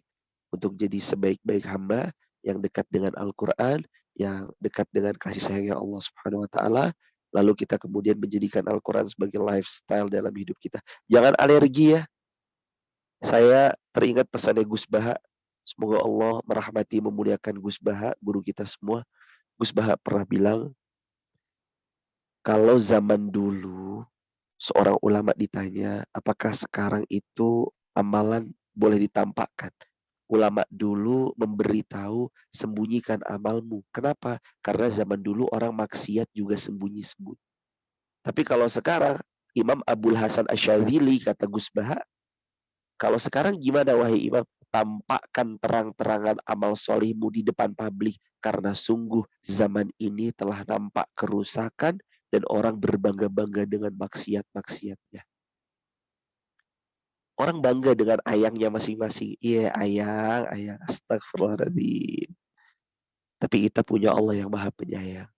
untuk jadi sebaik-baik hamba yang dekat dengan Al-Quran, yang dekat dengan kasih sayangnya Allah Subhanahu Wa Taala. Lalu kita kemudian menjadikan Al-Quran sebagai lifestyle dalam hidup kita. Jangan alergi ya. Saya teringat pesannya Gus Baha. Semoga Allah merahmati, memuliakan Gus Baha, guru kita semua. Gus Baha pernah bilang, kalau zaman dulu seorang ulama ditanya, apakah sekarang itu amalan boleh ditampakkan? Ulama dulu memberitahu, sembunyikan amalmu. Kenapa? Karena zaman dulu orang maksiat juga sembunyi-sembunyi. Tapi kalau sekarang, Imam Abul Hasan Asyadzili kata Gus Baha, kalau sekarang gimana wahai Imam? Tampakkan terang-terangan amal solihmu di depan publik. Karena sungguh zaman ini telah nampak kerusakan dan orang berbangga-bangga dengan maksiat-maksiatnya. Orang bangga dengan ayangnya masing-masing. Iya, ayang, astagfirullahaladzim. Tapi kita punya Allah yang maha penyayang.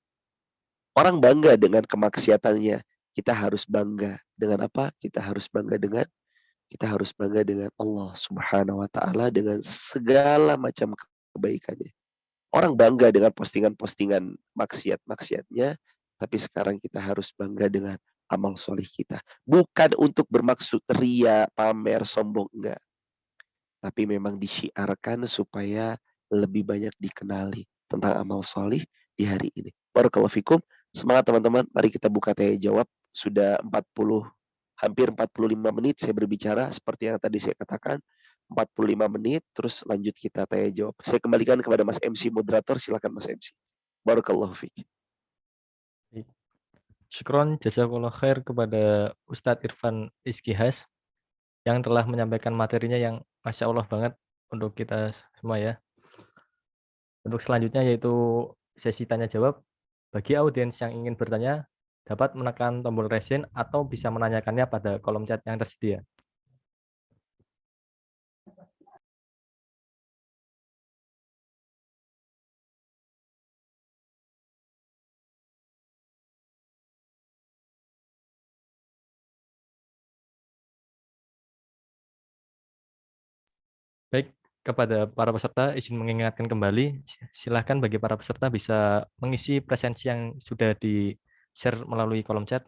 Orang bangga dengan kemaksiatannya. Kita harus bangga dengan apa? Kita harus bangga dengan Kita harus bangga dengan Allah Subhanahu wa taala dengan segala macam kebaikannya. Orang bangga dengan postingan-postingan maksiat-maksiatnya, tapi sekarang kita harus bangga dengan amal soleh kita. Bukan untuk bermaksud ria, pamer, sombong, enggak. Tapi memang disyiarkan supaya lebih banyak dikenali tentang amal soleh di hari ini. Barakallahu fikum. Semangat teman-teman. Mari kita buka tanya jawab. Sudah hampir 45 menit saya berbicara seperti yang tadi saya katakan. 45 menit, terus lanjut kita tanya jawab. Saya kembalikan kepada Mas MC moderator, silakan Mas MC. Barakallahu fiik. Syukron jazakallah khair kepada Ustadz Irfan Iskihas yang telah menyampaikan materinya yang Masya Allah banget untuk kita semua ya. Untuk selanjutnya yaitu sesi tanya jawab. Bagi audiens yang ingin bertanya, dapat menekan tombol raise hand atau bisa menanyakannya pada kolom chat yang tersedia. Baik, kepada para peserta izin mengingatkan kembali, silahkan bagi para peserta bisa mengisi presensi yang sudah di-share melalui kolom chat.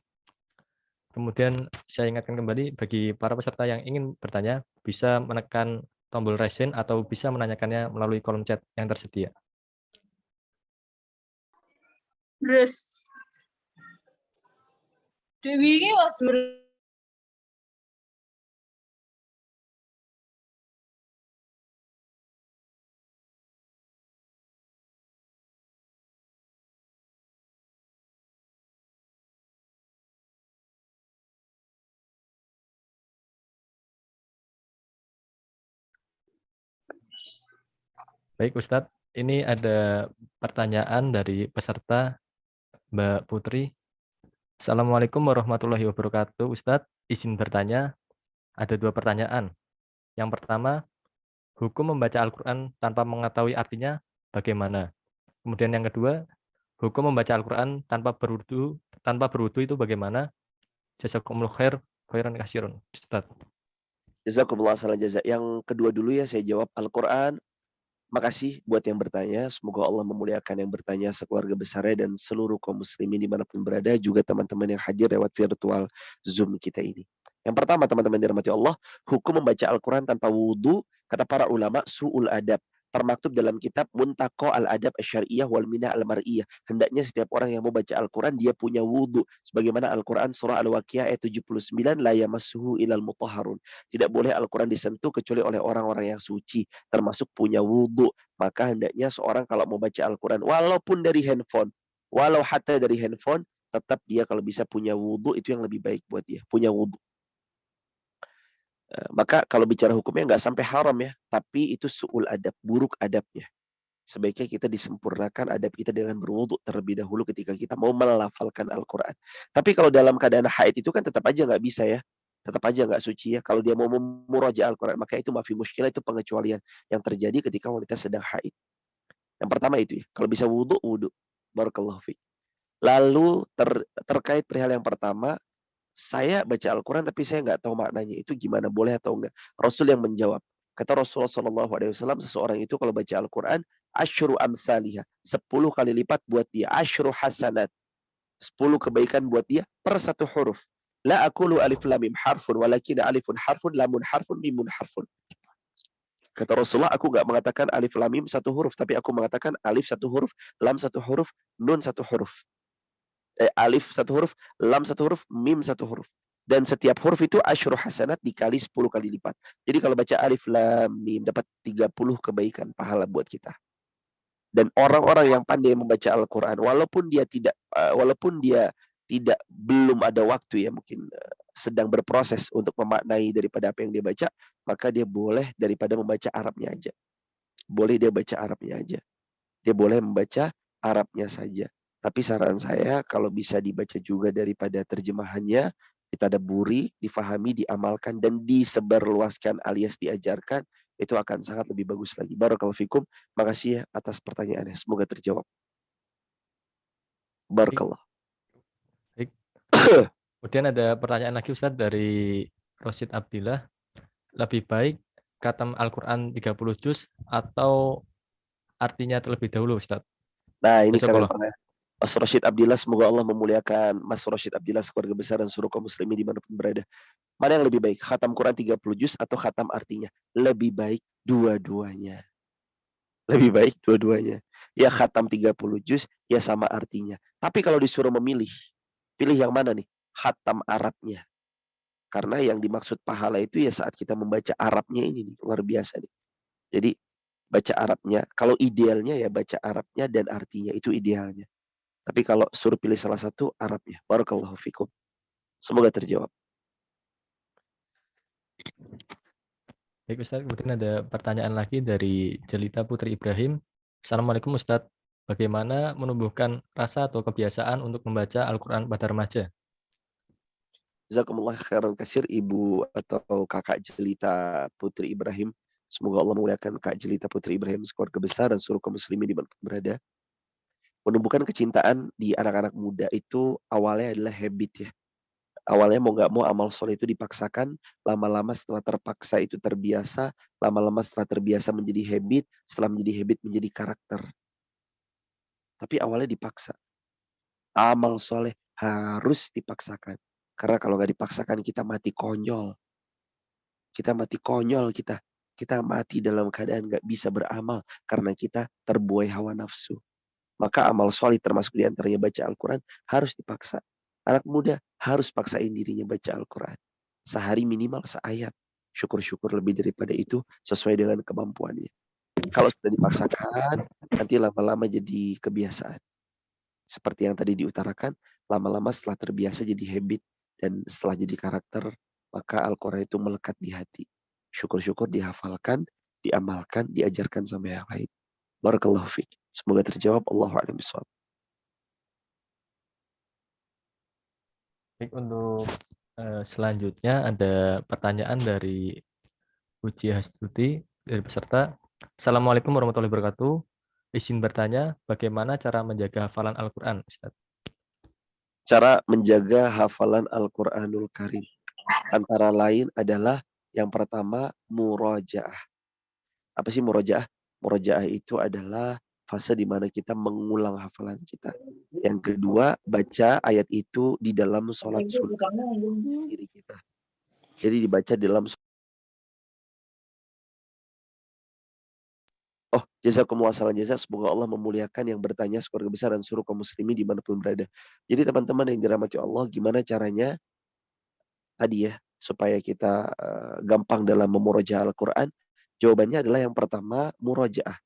Kemudian saya ingatkan kembali bagi para peserta yang ingin bertanya, bisa menekan tombol raise hand atau bisa menanyakannya melalui kolom chat yang tersedia. Terus Dewi ini waktu Baik Ustadz, ini ada pertanyaan dari peserta Mbak Putri. Assalamualaikum warahmatullahi wabarakatuh. Ustadz, izin bertanya, ada 2 pertanyaan. Yang pertama, hukum membaca Al-Quran tanpa mengetahui artinya bagaimana? Kemudian yang kedua, hukum membaca Al-Quran tanpa berwudu itu bagaimana? Jazakumullah khair, khairan kasirun. Ustadz. Jazakumullah khairan jaza. Yang kedua dulu ya saya jawab Al-Quran. Makasih buat yang bertanya. Semoga Allah memuliakan yang bertanya sekeluarga besarnya dan seluruh kaum muslimin dimanapun berada. Juga teman-teman yang hadir lewat virtual Zoom kita ini. Yang pertama teman-teman dirahmati Allah. Hukum membaca Al-Quran tanpa wudhu. Kata para ulama su'ul adab. Termaktub dalam kitab Muntaqo al-Adab Asy-Syar'iyyah wal Minah al-Mar'iyah. Hendaknya setiap orang yang mau baca Al-Quran dia punya wudhu. Sebagaimana Al-Quran surah Al-Waqiah ayat 79. La yamassuhu ilal mutahharun. Tidak boleh Al-Quran disentuh kecuali oleh orang-orang yang suci. Termasuk punya wudhu. Maka hendaknya seorang kalau mau baca Al-Quran. Walaupun dari handphone. Walau hatta dari handphone. Tetap dia kalau bisa punya wudhu. Itu yang lebih baik buat dia. Punya wudhu. Maka kalau bicara hukumnya nggak sampai haram ya, tapi itu su'ul adab, buruk adabnya. Sebaiknya kita disempurnakan adab kita dengan berwudu terlebih dahulu ketika kita mau melafalkan Al-Quran. Tapi kalau dalam keadaan haid itu kan tetap aja nggak bisa ya, tetap aja nggak suci ya. Kalau dia mau memuraja Al-Quran, maka itu mafi muskilah, itu pengecualian yang terjadi ketika wanita sedang haid. Yang pertama itu ya, kalau bisa wudu, wudu. Barakallahu fiik. Lalu terkait perihal yang pertama, saya baca Al-Quran tapi saya nggak tahu maknanya. Itu gimana? Boleh atau enggak? Rasul yang menjawab. Kata Rasulullah SAW, seseorang itu kalau baca Al-Quran, asyru amsalihah. 10 kali lipat buat dia. Asyru hasanat. 10 kebaikan buat dia per 1 huruf. La aqulu alif lam mim harfun, walakin alifun harfun, lamun harfun, mimun harfun. Kata Rasulullah, aku nggak mengatakan alif lam mim 1 huruf, tapi aku mengatakan alif 1 huruf, lam 1 huruf, nun 1 huruf. Alif 1 huruf, lam 1 huruf, mim 1 huruf. Dan setiap huruf itu asyru hasanat dikali 10 kali lipat. Jadi kalau baca alif lam mim dapat 30 kebaikan pahala buat kita. Dan orang-orang yang pandai membaca Al-Quran, walaupun dia belum ada waktu ya, mungkin sedang berproses untuk memaknai daripada apa yang dia baca, maka dia boleh daripada membaca Arabnya aja. Boleh dia baca Arabnya aja. Dia boleh membaca Arabnya saja. Tapi saran saya kalau bisa dibaca juga daripada terjemahannya, ditadaburi, difahami, diamalkan, dan disebarluaskan alias diajarkan, itu akan sangat lebih bagus lagi. Barakallahu fikum. Makasih ya atas pertanyaannya. Semoga terjawab. Barakallah. Baik. Kemudian ada pertanyaan lagi Ustadz dari Rosid Abdillah. lebih baik khatam Al-Quran 30 juz atau artinya terlebih dahulu, Ustaz? Nah, ini kalian Jazakallah. pernah. Mas Rashid Abdillah, semoga Allah memuliakan Mas Rashid Abdillah, keluarga besar dan seluruh kaum muslimin dimanapun berada. Mana yang lebih baik? Khatam Quran 30 juz atau khatam artinya? Lebih baik dua-duanya. Lebih baik dua-duanya. Ya khatam 30 juz, ya sama artinya. Tapi kalau disuruh memilih, pilih yang mana nih? Khatam Arabnya. Karena yang dimaksud pahala itu ya saat kita membaca Arabnya ini nih, luar biasa nih. Jadi baca Arabnya, kalau idealnya ya baca Arabnya dan artinya, itu idealnya. Tapi kalau suruh pilih salah satu, Arabnya. Barakallahu fikum. Semoga terjawab. Baik Ustaz, kemudian ada pertanyaan lagi dari Jelita Putri Ibrahim. Assalamualaikum Ustaz, bagaimana menumbuhkan rasa atau kebiasaan untuk membaca Al-Quran pada remaja? Jazakumullah khairan kasir, Ibu atau Kakak Jelita Putri Ibrahim. Semoga Allah memuliakan Kak Jelita Putri Ibrahim, keluarga besar dan seluruh kaum muslimin di mana berada. Menumbuhkan kecintaan di anak-anak muda itu awalnya adalah habit ya. Awalnya mau nggak mau amal soleh itu dipaksakan, lama-lama setelah terpaksa itu terbiasa, lama-lama setelah terbiasa menjadi habit, setelah menjadi habit menjadi karakter. Tapi awalnya dipaksa. Amal soleh harus dipaksakan. Karena kalau nggak dipaksakan kita mati konyol. Kita mati konyol kita. Kita mati dalam keadaan nggak bisa beramal karena kita terbuai hawa nafsu. Maka amal soleh termasuk diantaranya baca Al-Quran harus dipaksa. Anak muda harus paksain dirinya baca Al-Quran. Sehari minimal seayat. Syukur-syukur lebih daripada itu sesuai dengan kemampuannya. Kalau sudah dipaksakan, nanti lama-lama jadi kebiasaan. Seperti yang tadi diutarakan, lama-lama setelah terbiasa jadi habit. Dan setelah jadi karakter, maka Al-Quran itu melekat di hati. Syukur-syukur dihafalkan, diamalkan, diajarkan sama yang lain. Barakallahu fiik. Semoga terjawab. Allahu a'lam bishawab. Baik, untuk selanjutnya ada pertanyaan dari Uci Hastuti dari peserta. Assalamualaikum warahmatullahi wabarakatuh. Izin bertanya, bagaimana cara menjaga hafalan Al-Quran, Ustaz? Cara menjaga hafalan Al-Quranul Karim. Antara lain adalah yang pertama murojaah. Apa sih murojaah? Murojaah itu adalah fase di mana kita mengulang hafalan kita. Yang kedua, baca ayat itu di dalam sholat sunnah diri kita. Jadi dibaca di dalam. Oh, jazakumullah khairan jazak. Semoga Allah memuliakan yang bertanya, keluarga besar dan seluruh kaum muslimin dimanapun berada. Jadi teman-teman yang dirahmati Allah, gimana caranya tadi ya supaya kita gampang dalam memurojaah Al-Quran? Jawabannya adalah yang pertama murojaah.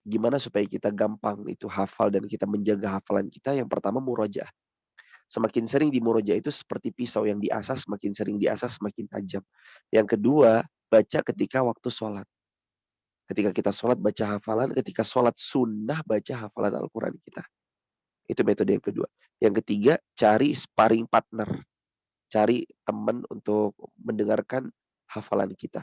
Gimana supaya kita gampang itu hafal dan kita menjaga hafalan kita? Yang pertama murojaah. Semakin sering di murojaah itu seperti pisau yang diasah, semakin sering diasah semakin tajam. Yang kedua, baca ketika waktu sholat. Ketika kita sholat baca hafalan, ketika sholat sunnah baca hafalan Al-Quran kita. Itu metode yang kedua. Yang ketiga, cari sparring partner. Cari teman untuk mendengarkan hafalan kita.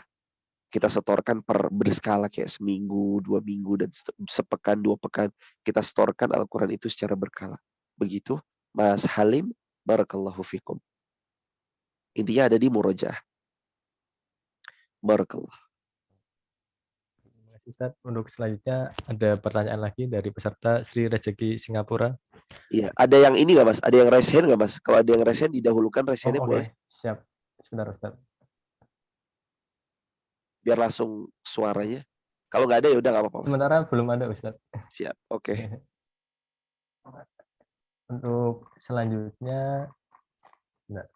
Kita setorkan berskala kayak seminggu, 2 minggu, dan sepekan, 2 pekan. Kita setorkan Al-Quran itu secara berkala. Begitu, Mas Halim, barakallahu fikum. Intinya ada di murojaah. Barakallah. Ustaz, untuk selanjutnya ada pertanyaan lagi dari peserta Sri Rezeki Singapura. Iya, ada yang ini nggak Mas? Ada yang raise hand nggak Mas? Kalau ada yang raise hand, didahulukan raise hand-nya boleh. Siap. Sebentar Ustaz. Biar langsung suaranya. Kalau nggak ada ya udah nggak apa-apa Mas. Sementara belum ada Ustaz. Siap, oke. Untuk selanjutnya, sebentar.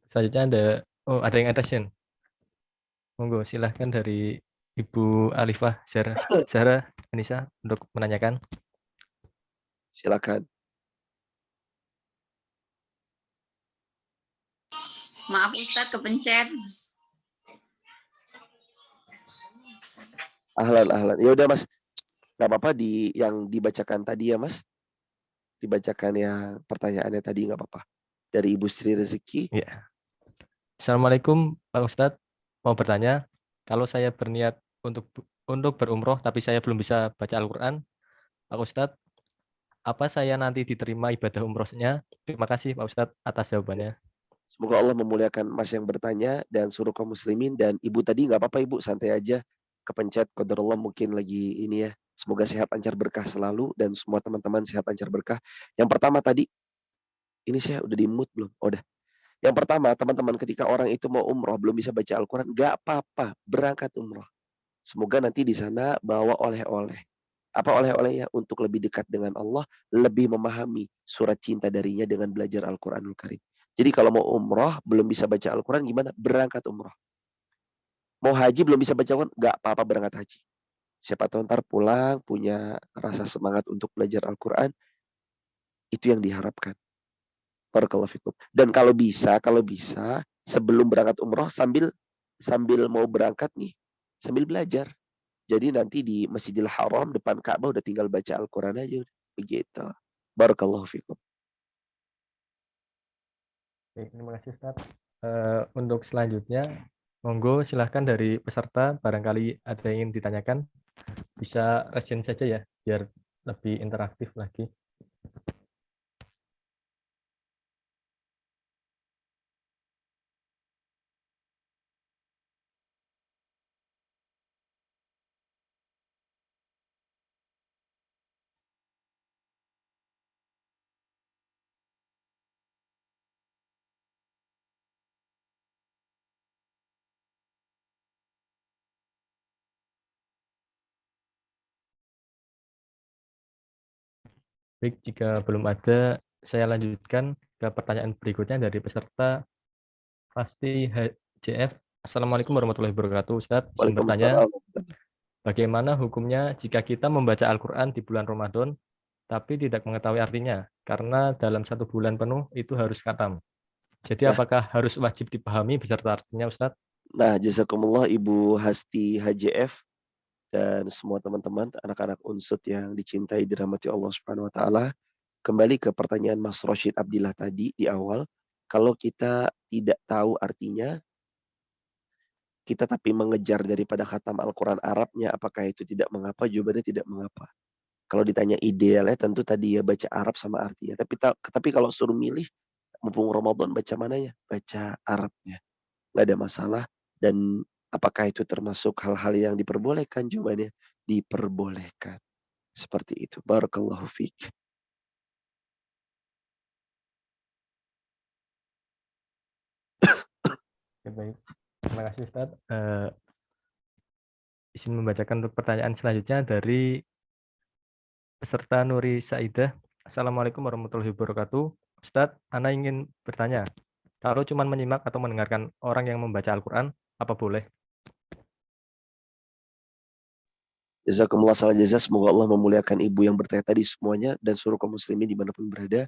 Selanjutnya ada yang ada Shen. Monggo silahkan dari Ibu Alifah Zahra Anissa untuk menanyakan. Silakan. Maaf Ustadz, kepencet. Ahlan. Ya udah Mas. Nggak apa-apa yang dibacakan tadi ya Mas. Dibacakan yang pertanyaannya tadi nggak apa-apa. Dari Ibu Sri Rezeki. Ya. Assalamualaikum Pak Ustadz. Mau bertanya, kalau saya berniat untuk berumroh tapi saya belum bisa baca Al-Quran, Pak Ustadz, apa saya nanti diterima ibadah umrohnya? Terima kasih Pak Ustadz atas jawabannya. Semoga Allah memuliakan Mas yang bertanya dan suruh kaum muslimin, dan Ibu tadi nggak apa-apa Ibu, santai aja. Kepencet qadarullah mungkin lagi ini ya. Semoga sehat lancar berkah selalu dan semua teman-teman sehat lancar berkah. Yang pertama tadi, ini saya udah di mute belum? Oh, udah. Yang pertama, teman-teman, ketika orang itu mau umroh belum bisa baca Al-Quran, nggak apa-apa, berangkat umroh. Semoga nanti di sana bawa oleh-oleh. Apa oleh-olehnya? Untuk lebih dekat dengan Allah, lebih memahami surat cinta darinya dengan belajar Al-Quranul Karim. Jadi kalau mau umroh, belum bisa baca Al-Quran, gimana? Berangkat umroh. Mau haji, belum bisa baca Al-Quran, nggak apa-apa berangkat haji. Siapa tahu ntar pulang, punya rasa semangat untuk belajar Al-Quran, itu yang diharapkan. Barakallahu fikum. Dan kalau bisa, sebelum berangkat umroh, sambil mau berangkat nih, sambil belajar. Jadi nanti di Masjidil Haram depan Ka'bah udah tinggal baca Al-Quran aja. Begitu. Barakallahu fikum. Oke, terima kasih Ustaz. Untuk selanjutnya, monggo silahkan dari peserta, barangkali ada yang ingin ditanyakan, bisa raise saja ya, biar lebih interaktif lagi. Baik, jika belum ada, saya lanjutkan ke pertanyaan berikutnya dari peserta Pasti HJF. Assalamualaikum warahmatullahi wabarakatuh. Ustadz, izin bertanya, Waalaikumsalam. bagaimana hukumnya jika kita membaca Al-Quran di bulan Ramadan, tapi tidak mengetahui artinya, karena dalam 1 bulan penuh itu harus khatam. Jadi Nah, apakah harus wajib dipahami beserta artinya, Ustadz? jazakumullah Ibu Hasti HJF dan semua teman-teman, anak-anak unsut yang dicintai dirahmati Allah Subhanahu wa taala. Kembali ke pertanyaan Mas Rosyid Abdillah tadi di awal, kalau kita tidak tahu artinya, kita tapi mengejar daripada khatam Al-Quran Arabnya, apakah itu tidak mengapa? Jawabannya tidak mengapa. Kalau ditanya idealnya tentu tadi ya baca Arab sama artinya. Tapi kalau suruh milih, mumpung Ramadan baca mananya? Baca Arabnya. Nggak ada masalah. Dan apakah itu termasuk hal-hal yang diperbolehkan? Jawabannya diperbolehkan. Seperti itu. Barakallahu fiik. Oke, baik. Terima kasih, Ustadz. Izin membacakan untuk pertanyaan selanjutnya dari peserta Nuri Saidah. Assalamualaikum warahmatullahi wabarakatuh. Ustadz, Ana ingin bertanya, kalau cuma menyimak atau mendengarkan orang yang membaca Al-Quran, apa boleh? Jazakumullah salah jazah. Semoga Allah memuliakan ibu yang bertanya tadi semuanya dan seluruh kaum muslimin dimanapun berada.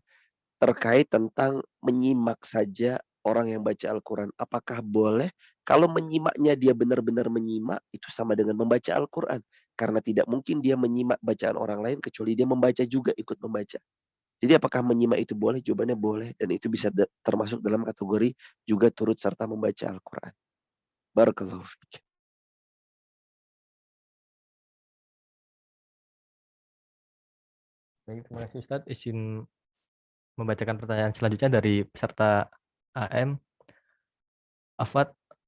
Terkait tentang menyimak saja orang yang baca Al-Quran. Apakah boleh? Kalau menyimaknya dia benar-benar menyimak, itu sama dengan membaca Al-Quran. Karena tidak mungkin dia menyimak bacaan orang lain, kecuali dia membaca juga, ikut membaca. Jadi apakah menyimak itu boleh? Jawabannya boleh. Dan itu bisa termasuk dalam kategori juga turut serta membaca Al-Quran. Barakallahu fiik. Baik, terima kasih Ustadz. Izin membacakan pertanyaan selanjutnya dari peserta AM.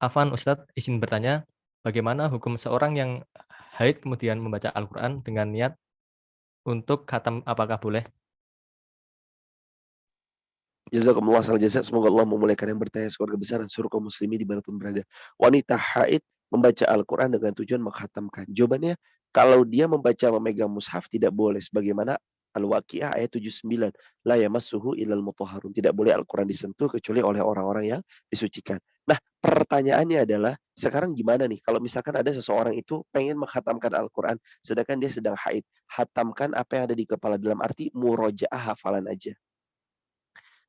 Afan Ustadz, izin bertanya, bagaimana hukum seorang yang haid kemudian membaca Al-Quran dengan niat untuk khatam, apakah boleh? Jazakumullah salah jazak. Semoga Allah memuliakan yang bertanya keluarga besar dan seluruh kaum muslimin dimanapun berada. Wanita haid membaca Al-Quran dengan tujuan menghatamkan. Jawabannya, kalau dia membaca memegang mushaf tidak boleh. Sebagaimana Al-Waqiah ayat 79. La yamassuhu illal mutahharun. Tidak boleh Al-Quran disentuh kecuali oleh orang-orang yang disucikan. Nah, pertanyaannya adalah, sekarang gimana nih? Kalau misalkan ada seseorang itu pengen menghatamkan Al-Quran, sedangkan dia sedang haid. Hatamkan apa yang ada di kepala, dalam arti murojaah, hafalan aja.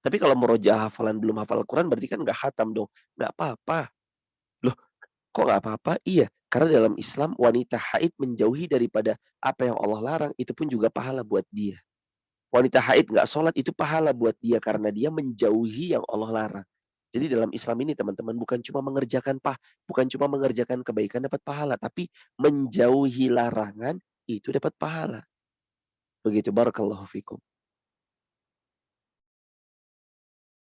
Tapi kalau murojaah hafalan belum hafal Al-Quran, berarti kan nggak khatam dong. Nggak apa-apa. Loh, kok nggak apa-apa? Iya, karena dalam Islam wanita haid menjauhi daripada apa yang Allah larang, itu pun juga pahala buat dia. Wanita haid nggak sholat, itu pahala buat dia karena dia menjauhi yang Allah larang. Jadi dalam Islam ini teman-teman bukan cuma mengerjakan kebaikan dapat pahala, tapi menjauhi larangan itu dapat pahala. Begitu, barakallahu fikum.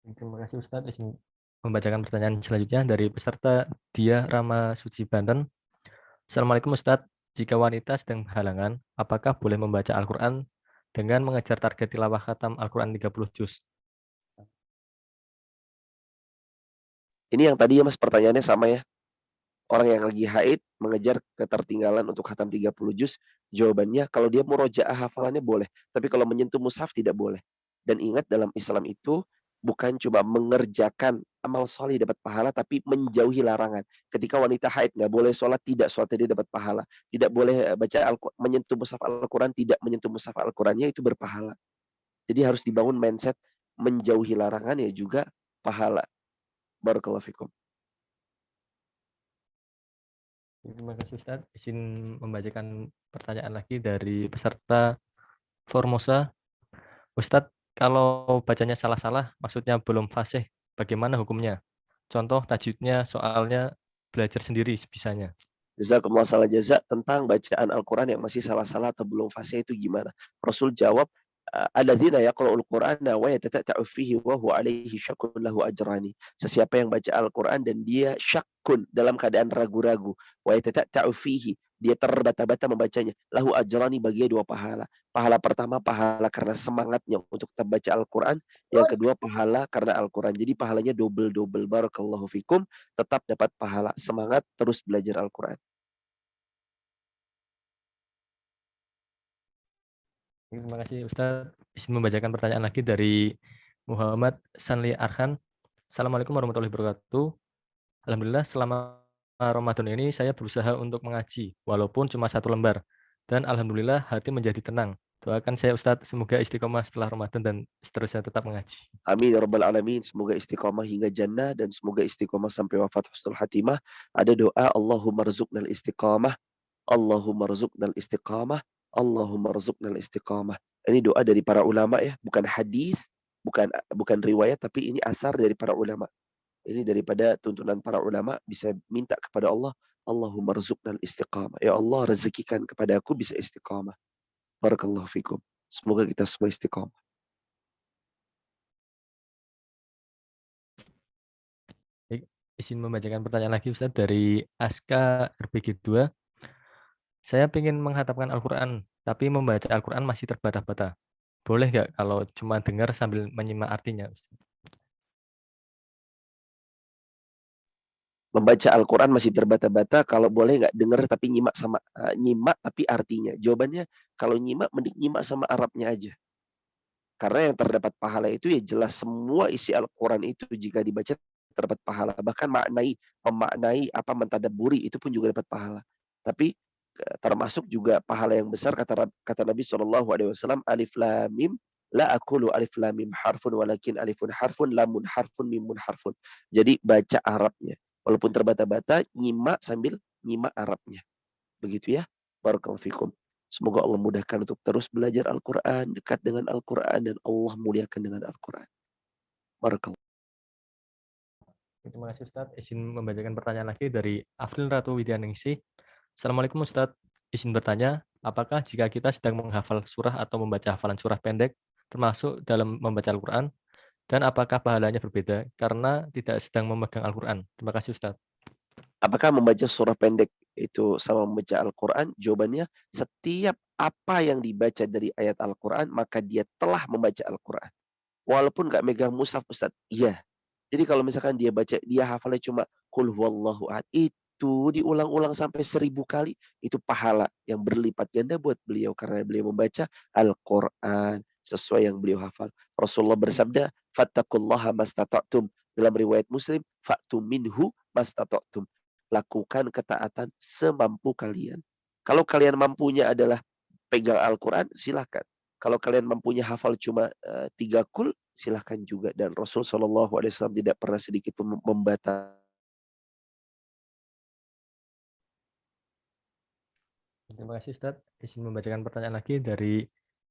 Terima kasih Ustadz. Izin membacakan pertanyaan selanjutnya dari peserta Dia Rama Suci Banten. Assalamualaikum Ustadz. Jika wanita sedang berhalangan, apakah boleh membaca Al-Quran dengan mengejar target tilawah khatam Al-Quran 30 juz? Ini yang tadi ya Mas, pertanyaannya sama ya. Orang yang lagi haid mengejar ketertinggalan untuk khatam 30 juz, jawabannya kalau dia murojaah hafalannya boleh, tapi kalau menyentuh mushaf tidak boleh. Dan ingat dalam Islam itu bukan cuma mengerjakan amal soleh dapat pahala, tapi menjauhi larangan. Ketika wanita haid nggak boleh sholat, tidak sholatnya dia dapat pahala. Tidak boleh baca menyentuh mushaf Al-Quran, tidak menyentuh mushaf Al-Qurannya itu berpahala. Jadi harus dibangun mindset menjauhi larangan ya juga pahala. Barakallahu fikum. Terima kasih Ustadz. Izin membacakan pertanyaan lagi dari peserta Formosa. Ustadz, kalau bacanya salah-salah, maksudnya belum fasih, bagaimana hukumnya? Contoh tajwidnya, soalnya belajar sendiri sebisanya. Jazakumullah salah jaza tentang bacaan Al-Quran yang masih salah-salah atau belum fasih itu gimana? Rasul jawab, alladzina yaqra'ul Qur'ana wa yatata'u fihi wa huwa alaihi syakkun lahu ajrani. Sesiapa yang baca Al-Quran dan dia syakkun dalam keadaan ragu-ragu, wa yatata'u fihi, dia terbata-bata membacanya, lahu ajrani, baginya 2 pahala. Pahala pertama pahala karena semangatnya untuk tetap baca Al-Quran, yang kedua pahala karena Al-Quran. Jadi pahalanya double-double. Barakallahu fikum, tetap dapat pahala, semangat terus belajar Al-Quran. Terima kasih Ustadz. Izin membacakan pertanyaan lagi dari Muhammad Sanli Arhan. Assalamualaikum warahmatullahi wabarakatuh. Alhamdulillah selama Ramadan ini saya berusaha untuk mengaji, walaupun cuma 1 lembar. Dan Alhamdulillah hati menjadi tenang. Doakan saya Ustadz, semoga istiqomah setelah Ramadan dan seterusnya tetap mengaji. Amin ya rabbal alamin. Semoga istiqomah hingga jannah dan semoga istiqomah sampai wafat husnul hatimah. Ada doa Allahumma rzuqnal istiqamah, Allahumma rzuqnal istiqamah, Allahumma rzuqnal istiqamah. Ini doa dari para ulama ya, bukan hadis, bukan riwayat, tapi ini asar dari para ulama. Ini daripada tuntunan para ulama, bisa minta kepada Allah, Allahumma rzuqnal istiqamah. Ya Allah, rezekikan kepada aku bisa istiqamah. Barakallahu fikum. Semoga kita semua istiqamah. Izin membacakan pertanyaan lagi Ustadz dari Aska RBG 2. Saya ingin menghatamkan Al-Quran, tapi membaca Al-Quran masih terbata-bata. Boleh nggak kalau cuma dengar sambil menyimak artinya? Membaca Al-Quran masih terbata-bata, kalau boleh nggak dengar tapi nyimak tapi artinya. Jawabannya kalau nyimak mending nyimak sama Arabnya aja. Karena yang terdapat pahala itu ya jelas semua isi Al-Quran itu jika dibaca terdapat pahala. Bahkan memaknai apa mentadaburi itu pun juga dapat pahala. Tapi termasuk juga pahala yang besar kata Nabi SAW, alif lam mim la aqulu alif lam mim harfun walakin alifun harfun lamun harfun mimun harfun. Jadi baca Arabnya. Walaupun terbata-bata, nyimak sambil nyimak Arabnya. Begitu ya. Barakallahu fikum. Semoga Allah mudahkan untuk terus belajar Al-Quran, dekat dengan Al-Quran, dan Allah muliakan dengan Al-Quran. Barakallahu. Terima kasih Ustadz. Izin membacakan pertanyaan lagi dari Afril Ratu Widyaningsih. Assalamualaikum Ustadz. Izin bertanya, apakah jika kita sedang menghafal surah atau membaca hafalan surah pendek, termasuk dalam membaca Al-Quran, dan apakah pahalanya berbeda karena tidak sedang memegang Al-Quran? Terima kasih Ustadz. Apakah membaca surah pendek itu sama membaca Al-Quran? Jawabannya, setiap apa yang dibaca dari ayat Al-Quran, maka dia telah membaca Al-Quran. Walaupun nggak megang mushaf, Ustaz. Iya. Jadi kalau misalkan dia hafalnya cuma Qul huwallahu ahad, itu diulang-ulang sampai 1000 kali, itu pahala yang berlipat ganda buat beliau karena beliau membaca Al-Quran sesuai yang beliau hafal. Rasulullah bersabda, fattaqullaha mastata'tum. Dalam riwayat Muslim, fa'tu minhu mastata'tum. Lakukan ketaatan semampu kalian. Kalau kalian mampunya adalah pegang Al-Quran, silakan. Kalau kalian mampunya hafal cuma 3 kul, silahkan juga. Dan Rasul SAW tidak pernah sedikit pun membatalkan. Terima kasih Ustadz. Izin membacakan pertanyaan lagi dari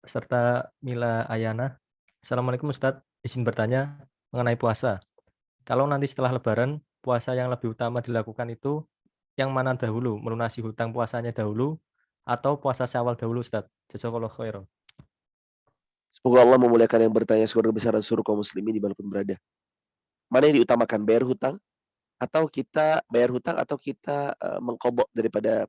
peserta Mila Ayana. Assalamualaikum Ustadz. Izin bertanya mengenai puasa. Kalau nanti setelah Lebaran, puasa yang lebih utama dilakukan itu yang mana dahulu? Melunasi hutang puasanya dahulu atau puasa Syawal dahulu Ustadz? Jazakallahu khairan. Semoga Allah memuliakan yang bertanya, surga besar dan suruh kaum muslimin dimanapun berada. Mana yang diutamakan, bayar hutang atau kita mengqadha daripada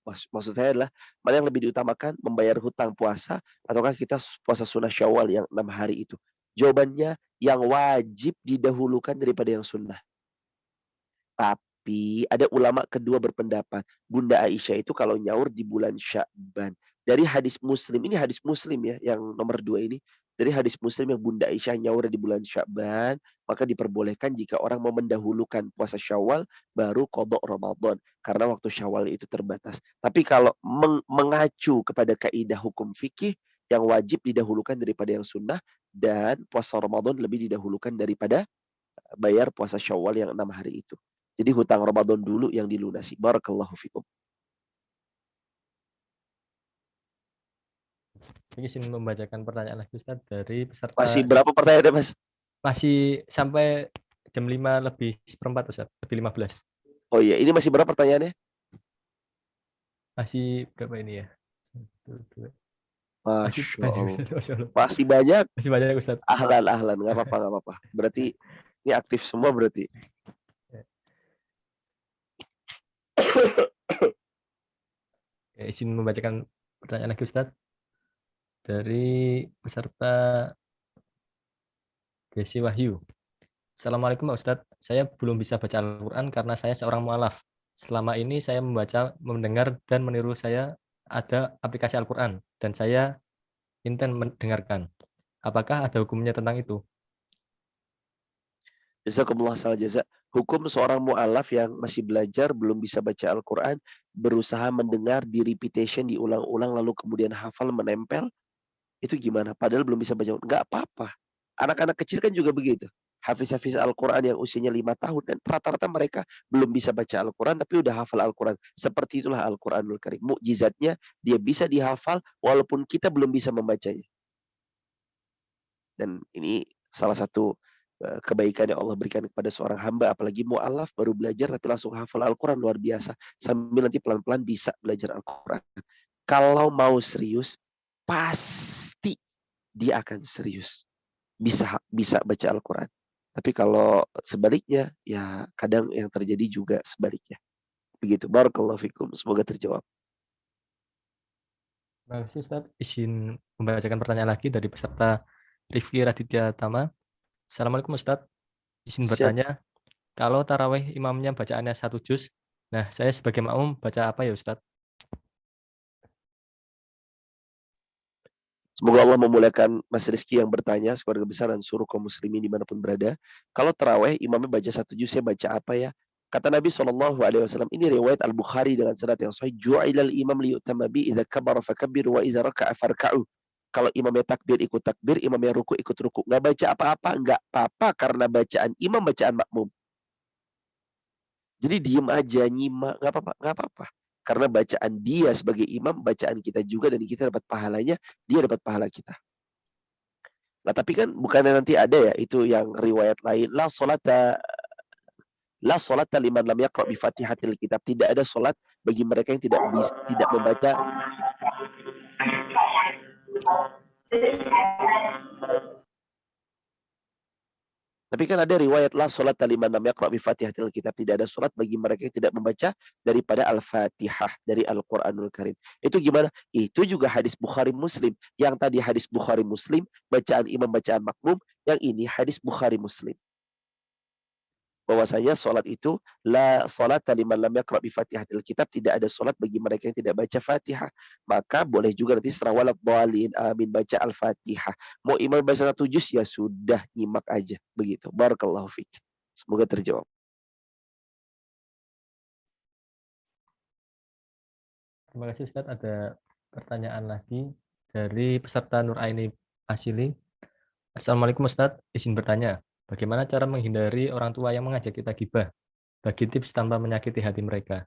maksud saya adalah mana yang lebih diutamakan, membayar hutang puasa ataukah kita puasa sunnah Syawal yang 6 hari itu? Jawabannya yang wajib didahulukan daripada yang sunnah. Tapi ada ulama kedua berpendapat, Bunda Aisyah itu kalau nyaur di bulan Sya'ban. Dari hadis Muslim, ini hadis Muslim ya, yang nomor 2 ini. Dari hadis Muslim yang Bunda Aisyah nyaur di bulan Sya'ban, maka diperbolehkan jika orang mau mendahulukan puasa Syawal, baru qadha Ramadan. Karena waktu Syawal itu terbatas. Tapi kalau mengacu kepada kaidah hukum fikih, yang wajib didahulukan daripada yang sunnah, dan puasa Ramadan lebih didahulukan daripada bayar puasa Syawal yang 6 hari itu. Jadi hutang Ramadan dulu yang dilunasi. Barakallahu fikum. Izin membacakan pertanyaan lagi Ustaz dari peserta. Masih berapa pertanyaan, Mas? Masih sampai jam 5 lebih seperempat Ustaz, lebih 15. Oh iya, ini masih berapa pertanyaannya? Masih berapa ini ya? 1, 2. Masya Allah. Masya Allah. Masih banyak. Masih banyak Ustaz. Ahlan, nggak apa-apa. Berarti ini aktif semua berarti. Izin membacakan pertanyaan lagi Ustaz dari peserta Desi Wahyu. Assalamualaikum Pak Ustadz, saya belum bisa baca Al-Quran karena saya seorang mu'alaf. Selama ini saya membaca, mendengar, dan meniru. Saya ada aplikasi Al-Quran dan saya intens mendengarkan. Apakah ada hukumnya tentang itu? Jazakumullah khairal jaza. Hukum seorang mu'alaf yang masih belajar, belum bisa baca Al-Quran, berusaha mendengar, di repetition, diulang-ulang, lalu kemudian hafal, menempel, itu gimana? Padahal belum bisa baca. Nggak apa-apa. Anak-anak kecil kan juga begitu. Hafiz-hafiz Al-Quran yang usianya 5 tahun, dan rata-rata mereka belum bisa baca Al-Quran, tapi udah hafal Al-Quran. Seperti itulah Al-Quranul Karim. Mukjizatnya, dia bisa dihafal, walaupun kita belum bisa membacanya. Dan ini salah satu kebaikan yang Allah berikan kepada seorang hamba, apalagi mu'alaf baru belajar tapi langsung hafal Al-Quran, luar biasa. Sambil nanti pelan-pelan bisa belajar Al-Quran. Kalau mau serius, pasti dia akan serius. Bisa baca Al-Quran. Tapi kalau sebaliknya, ya kadang yang terjadi juga sebaliknya. Begitu. Barakallahu fikum. Semoga terjawab. Terima kasih Ustaz. Izin membacakan pertanyaan lagi dari peserta Rifki Raditya Tama. Assalamualaikum Ustaz. Izin bertanya, kalau tarawih imamnya bacaannya 1 juz, nah saya sebagai makmum baca apa ya Ustaz? Semoga Allah memuliakan Mas Rizky yang bertanya, keluarga besar dan seluruh kaum muslimin dimanapun berada. Kalau tarawih imamnya baca 1 juz, saya baca apa ya? Kata Nabi SAW, ini riwayat Al-Bukhari dengan sanad yang sahih, ju'ilal imam liyu'tamma bi idza kabara fakabbir wa idza raka'a farka'u. Kalau imamnya takbir, ikut takbir, imamnya ruku, ikut ruku. Nggak baca apa-apa, nggak apa-apa karena bacaan imam, bacaan makmum. Jadi diem aja, nyimak, nggak apa-apa. Karena bacaan dia sebagai imam, bacaan kita juga, dan kita dapat pahalanya, dia dapat pahala kita. Nah tapi kan bukannya nanti ada ya, itu yang riwayat lain, la salata liman lam yaqra' bi Fatihatil Kitab. Tidak ada salat bagi mereka yang tidak membaca. Tapi kan ada riwayat la salat liman lam yaqra' bi Fatihatil Kitab. Tidak ada salat bagi mereka yang tidak membaca daripada Al-Fatihah, dari Al-Qur'anul Karim. Itu gimana? Itu juga hadis Bukhari Muslim. Yang tadi hadis Bukhari Muslim, bacaan imam, bacaan makmum. Yang ini hadis Bukhari Muslim. Bahwasanya salat itu la salata liman lam yaqra' bi Fatihatil Kitab, tidak ada salat bagi mereka yang tidak baca Fatihah. Maka boleh juga nanti setelah waladhdallin amin baca Al-Fatihah. Mau imam baca 1 juz, ya sudah, nyimak aja begitu. Barakallahu fiik. Semoga terjawab. Terima kasih Ustaz. Ada pertanyaan lagi dari peserta Nur Aini Asili. Assalamualaikum Ustaz, izin bertanya, bagaimana cara menghindari orang tua yang mengajak kita gibah? Bagi tips tanpa menyakiti hati mereka.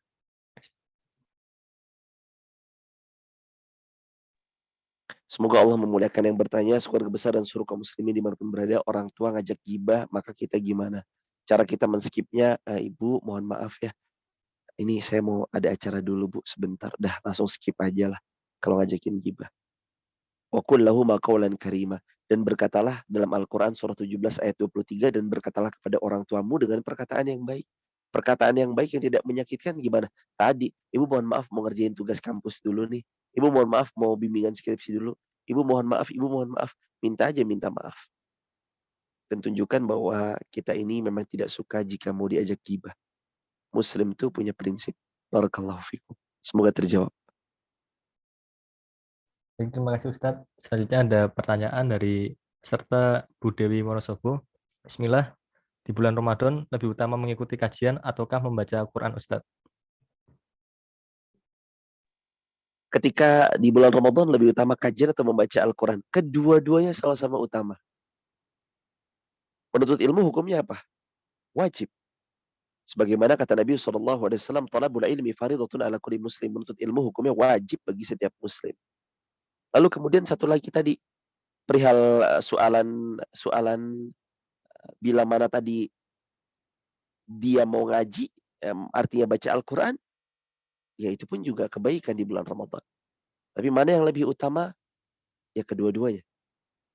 Semoga Allah memuliakan yang bertanya, keluarga besar dan seluruh kaum muslimin dimanapun berada. Orang tua ngajak gibah, maka kita gimana? Cara kita men-skipnya, Ibu mohon maaf ya, ini saya mau ada acara dulu Bu, sebentar. Dah langsung skip aja lah kalau ngajakin gibah. Wa qul lahuma qawlan karima. Dan berkatalah dalam Al-Quran surah 17 ayat 23, dan berkatalah kepada orang tuamu dengan perkataan yang baik. Perkataan yang baik yang tidak menyakitkan gimana? Tadi, ibu mohon maaf mau ngerjain tugas kampus dulu nih. Ibu mohon maaf mau bimbingan skripsi dulu. Ibu mohon maaf. Minta aja minta maaf. Dan tunjukkan bahwa kita ini memang tidak suka jika mau diajak gibah. Muslim itu punya prinsip. Barakallahu fikum. Semoga terjawab. Baik, terima kasih Ustadz. Selanjutnya ada pertanyaan dari peserta Bu Dewi Wonosobo. Bismillah, di bulan Ramadan lebih utama mengikuti kajian ataukah membaca Al-Quran Ustadz? Ketika di bulan Ramadan lebih utama kajian atau membaca Al-Quran? Kedua-duanya sama-sama utama. Menuntut ilmu hukumnya apa? Wajib. Sebagaimana kata Nabi SAW, talabul ilmi faridatun ala kulli muslim. Menuntut ilmu hukumnya wajib bagi setiap muslim. Lalu kemudian satu lagi tadi, perihal soalan bila mana tadi dia mau ngaji, artinya baca Al-Quran, ya itu pun juga kebaikan di bulan Ramadan. Tapi mana yang lebih utama? Ya kedua-duanya.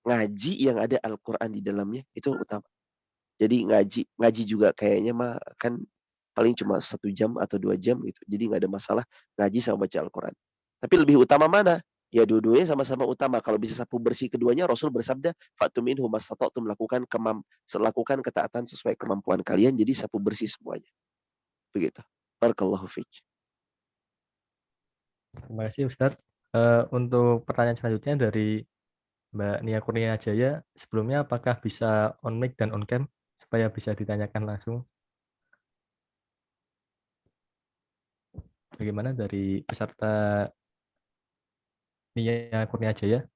Ngaji yang ada Al-Quran di dalamnya, itu utama. Jadi ngaji juga kayaknya mah kan paling cuma 1 jam atau 2 jam gitu. Jadi nggak ada masalah ngaji sama baca Al-Quran. Tapi lebih utama mana? Ya dua-duanya sama-sama utama. Kalau bisa sapu bersih keduanya, Rasul bersabda, "Fa'tu minhu mastata'tum", lakukan ketaatan sesuai kemampuan kalian, jadi sapu bersih semuanya. Begitu. Barakallahu fiik. Terima kasih Ustadz. Untuk pertanyaan selanjutnya dari Mbak Nia Kurnia Jaya, sebelumnya apakah bisa on mic dan on cam supaya bisa ditanyakan langsung? Bagaimana dari peserta Nia Kurnia Jaya?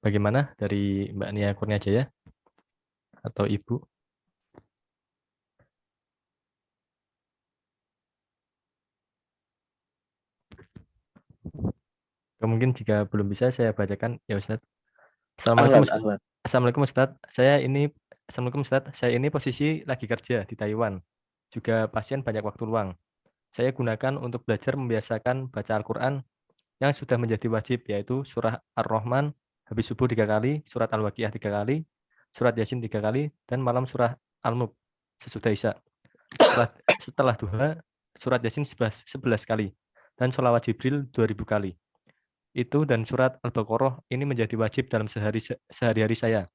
Bagaimana dari Mbak Nia Kurnia Jaya atau Ibu? Mungkin jika belum bisa saya bacakan ya Ustadz. Assalamualaikum Ustadz. Ahlan. Assalamualaikum Ustadz. Assalamualaikum Ustadz. Saya ini posisi lagi kerja di Taiwan. Juga pasien banyak waktu luang. Saya gunakan untuk belajar membiasakan baca Al-Quran yang sudah menjadi wajib, yaitu surah Ar-Rahman habis subuh 3 kali, surat Al-Waqiah 3 kali, surat Yasin 3 kali, dan malam surah Al-Mulk sesudah Isya. Setelah duha, surat Yasin 11 kali, dan sholawat Jibril 2000 kali. Itu dan surat Al-Baqarah ini menjadi wajib dalam sehari-hari saya.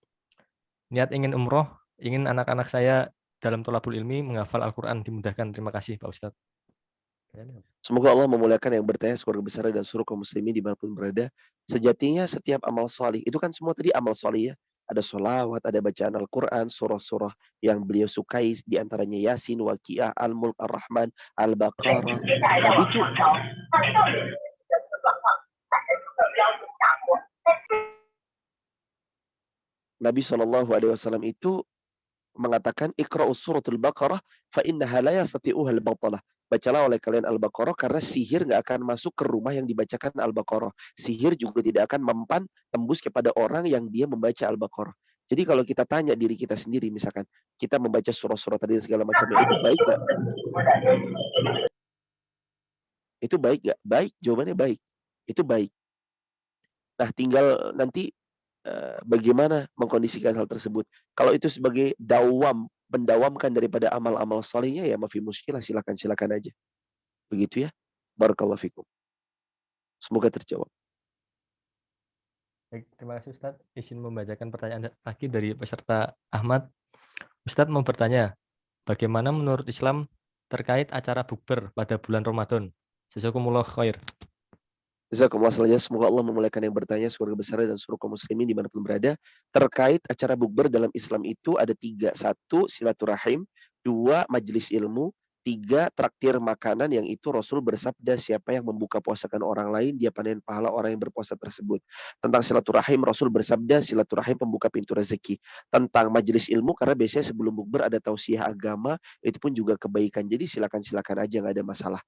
Niat ingin umroh, ingin anak-anak saya dalam thalabul ilmi menghafal Al-Quran dimudahkan. Terima kasih Pak Ustadz. Semoga Allah memuliakan yang bertanya keluarga besar dan seluruh kaum muslimin dimanapun berada. Sejatinya setiap amal solih, itu kan semua tadi amal solih ya. Ada sholawat, ada bacaan Al-Quran, surah-surah yang beliau sukai, diantaranya Yasin, Waqiah, Al-Mulk, Ar-Rahman, Al-Baqarah. Nah itu Nabi SAW itu mengatakan, Iqra'us suratul Baqarah fa innaha la yastati'uhal batalah. Bacalah oleh kalian Al-Baqarah karena sihir nggak akan masuk ke rumah yang dibacakan Al-Baqarah. Sihir juga tidak akan mempan tembus kepada orang yang dia membaca Al-Baqarah. Jadi kalau kita tanya diri kita sendiri, misalkan kita membaca surah-surah tadi segala macamnya, itu baik nggak? Itu baik nggak? Baik, jawabannya baik. Itu baik. Nah, tinggal nanti bagaimana mengkondisikan hal tersebut. Kalau itu sebagai mendawamkan daripada amal-amal solehnya, ya mafi muskilah, silakan aja. Begitu ya. Barakallahu fikum. Semoga terjawab. Baik, terima kasih Ustadz. Izin membacakan pertanyaan lagi dari peserta Ahmad. Ustadz mau bertanya, bagaimana menurut Islam terkait acara bukber pada bulan Ramadan? Jazakumullah khair. Jazakumullah khairan. Semoga Allah memuliakan yang bertanya, keluarga besar dan seluruh kaum muslimin dimanapun berada. Terkait acara bukber dalam Islam itu ada 3. 1, silaturahim. 2, majelis ilmu. 3, traktir makanan, yang itu Rasul bersabda, siapa yang membuka puasakan orang lain, dia panen pahala orang yang berpuasa tersebut. Tentang silaturahim, Rasul bersabda, silaturahim pembuka pintu rezeki. Tentang majelis ilmu, karena biasanya sebelum bukber ada tausiah agama, itu pun juga kebaikan. Jadi silakan aja, nggak ada masalah.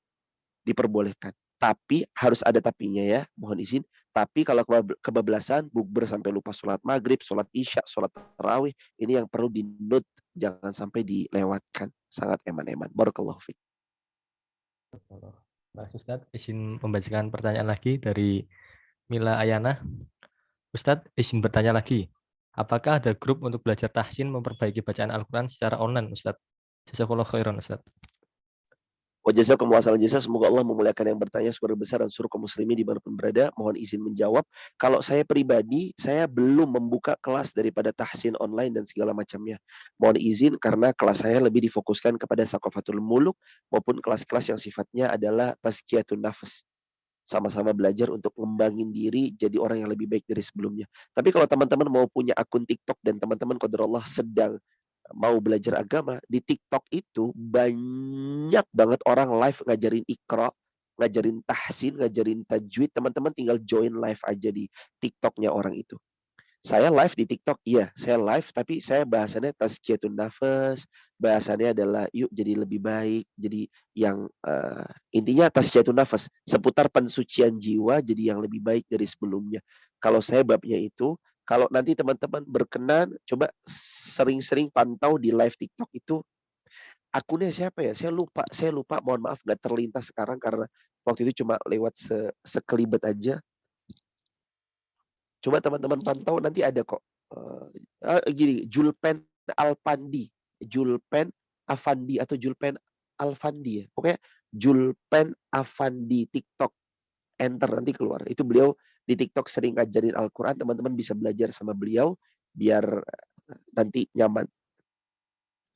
Diperbolehkan. Tapi harus ada tapinya ya, mohon izin, Tapi kalau kebablasan, bukber sampai lupa sholat maghrib, sholat isya, sholat tarawih, ini yang perlu di-note, jangan sampai dilewatkan. Sangat eman-eman. Barakallahu fiik. Mas Ustadz, izin membacakan pertanyaan lagi dari Mila Ayana. Ustadz, izin bertanya lagi. Apakah ada grup untuk belajar tahsin memperbaiki bacaan Al-Quran secara online, Ustadz? Jazakallahu khairan, Ustadz. Wa jazakum wasal jasa, semoga Allah memuliakan yang bertanya, suara besar dan suruh kaum muslimin dimanapun berada. Mohon izin menjawab. Kalau saya pribadi, saya belum membuka kelas daripada tahsin online dan segala macamnya. Mohon izin karena kelas saya lebih difokuskan kepada Saqafatul Muluk maupun kelas-kelas yang sifatnya adalah tazkiyatun nafs. Sama-sama belajar untuk ngembangin diri jadi orang yang lebih baik dari sebelumnya. Tapi kalau teman-teman mau punya akun TikTok dan teman-teman qadarullah sedang mau belajar agama, di TikTok itu banyak banget orang live ngajarin Iqra, ngajarin tahsin, ngajarin tajwid. Teman-teman tinggal join live aja di TikToknya orang itu. Saya live di TikTok, iya, saya live, tapi saya bahasannya tazkiyatun nafas, bahasannya adalah yuk jadi lebih baik, jadi yang intinya tazkiyatun nafas, seputar pensucian jiwa, jadi yang lebih baik dari sebelumnya. Kalau saya babnya itu, kalau nanti teman-teman berkenan, coba sering-sering pantau di live TikTok itu, akunnya siapa ya? Saya lupa, mohon maaf nggak terlintas sekarang karena waktu itu cuma lewat sekelibet aja. Coba teman-teman pantau, nanti ada kok. Gini, Julpen Alpandi, Julpen Afandi atau Julpen Alfandi ya. Pokoknya Julpen Afandi TikTok. Enter nanti keluar. Itu beliau di TikTok sering ngajarin Al-Quran. Teman-teman bisa belajar sama beliau biar nanti nyaman.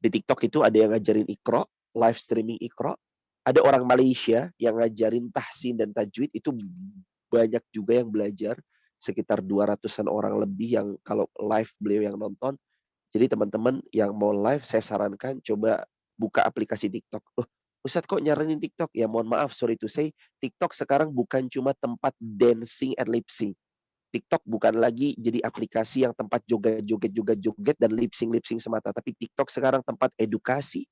Di TikTok itu ada yang ngajarin Iqra, live streaming Iqra. Ada orang Malaysia yang ngajarin tahsin dan tajwid. Itu banyak juga yang belajar. Sekitar 200-an orang lebih yang kalau live beliau yang nonton. Jadi teman-teman yang mau live, saya sarankan coba buka aplikasi TikTok. Ustadz kok nyaranin TikTok? Ya mohon maaf, sorry to say, TikTok sekarang bukan cuma tempat dancing and lip sync. TikTok bukan lagi jadi aplikasi yang tempat joget dan lip sync semata. Tapi TikTok sekarang tempat edukasi.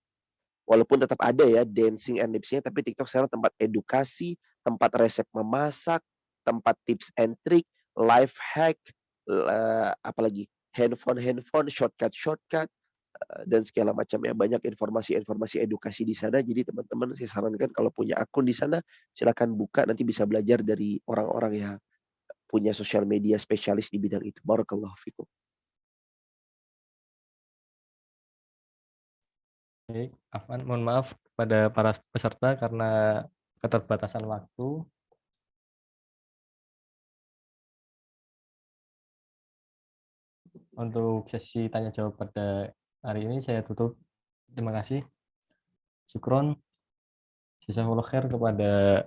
Walaupun tetap ada ya dancing and lip sync, tapi TikTok sekarang tempat edukasi, tempat resep memasak, tempat tips and trick, life hack, apalagi handphone, shortcut, dan segala macamnya. Banyak informasi edukasi di sana. Jadi teman-teman saya sarankan kalau punya akun di sana, silakan buka, nanti bisa belajar dari orang-orang yang punya sosial media spesialis di bidang itu. Barakallahu fikum. Baik, Afwan, mohon maaf kepada para peserta karena keterbatasan waktu. Untuk sesi tanya jawab pada hari ini saya tutup. Terima kasih. Syukron. Jazakallahu khair kepada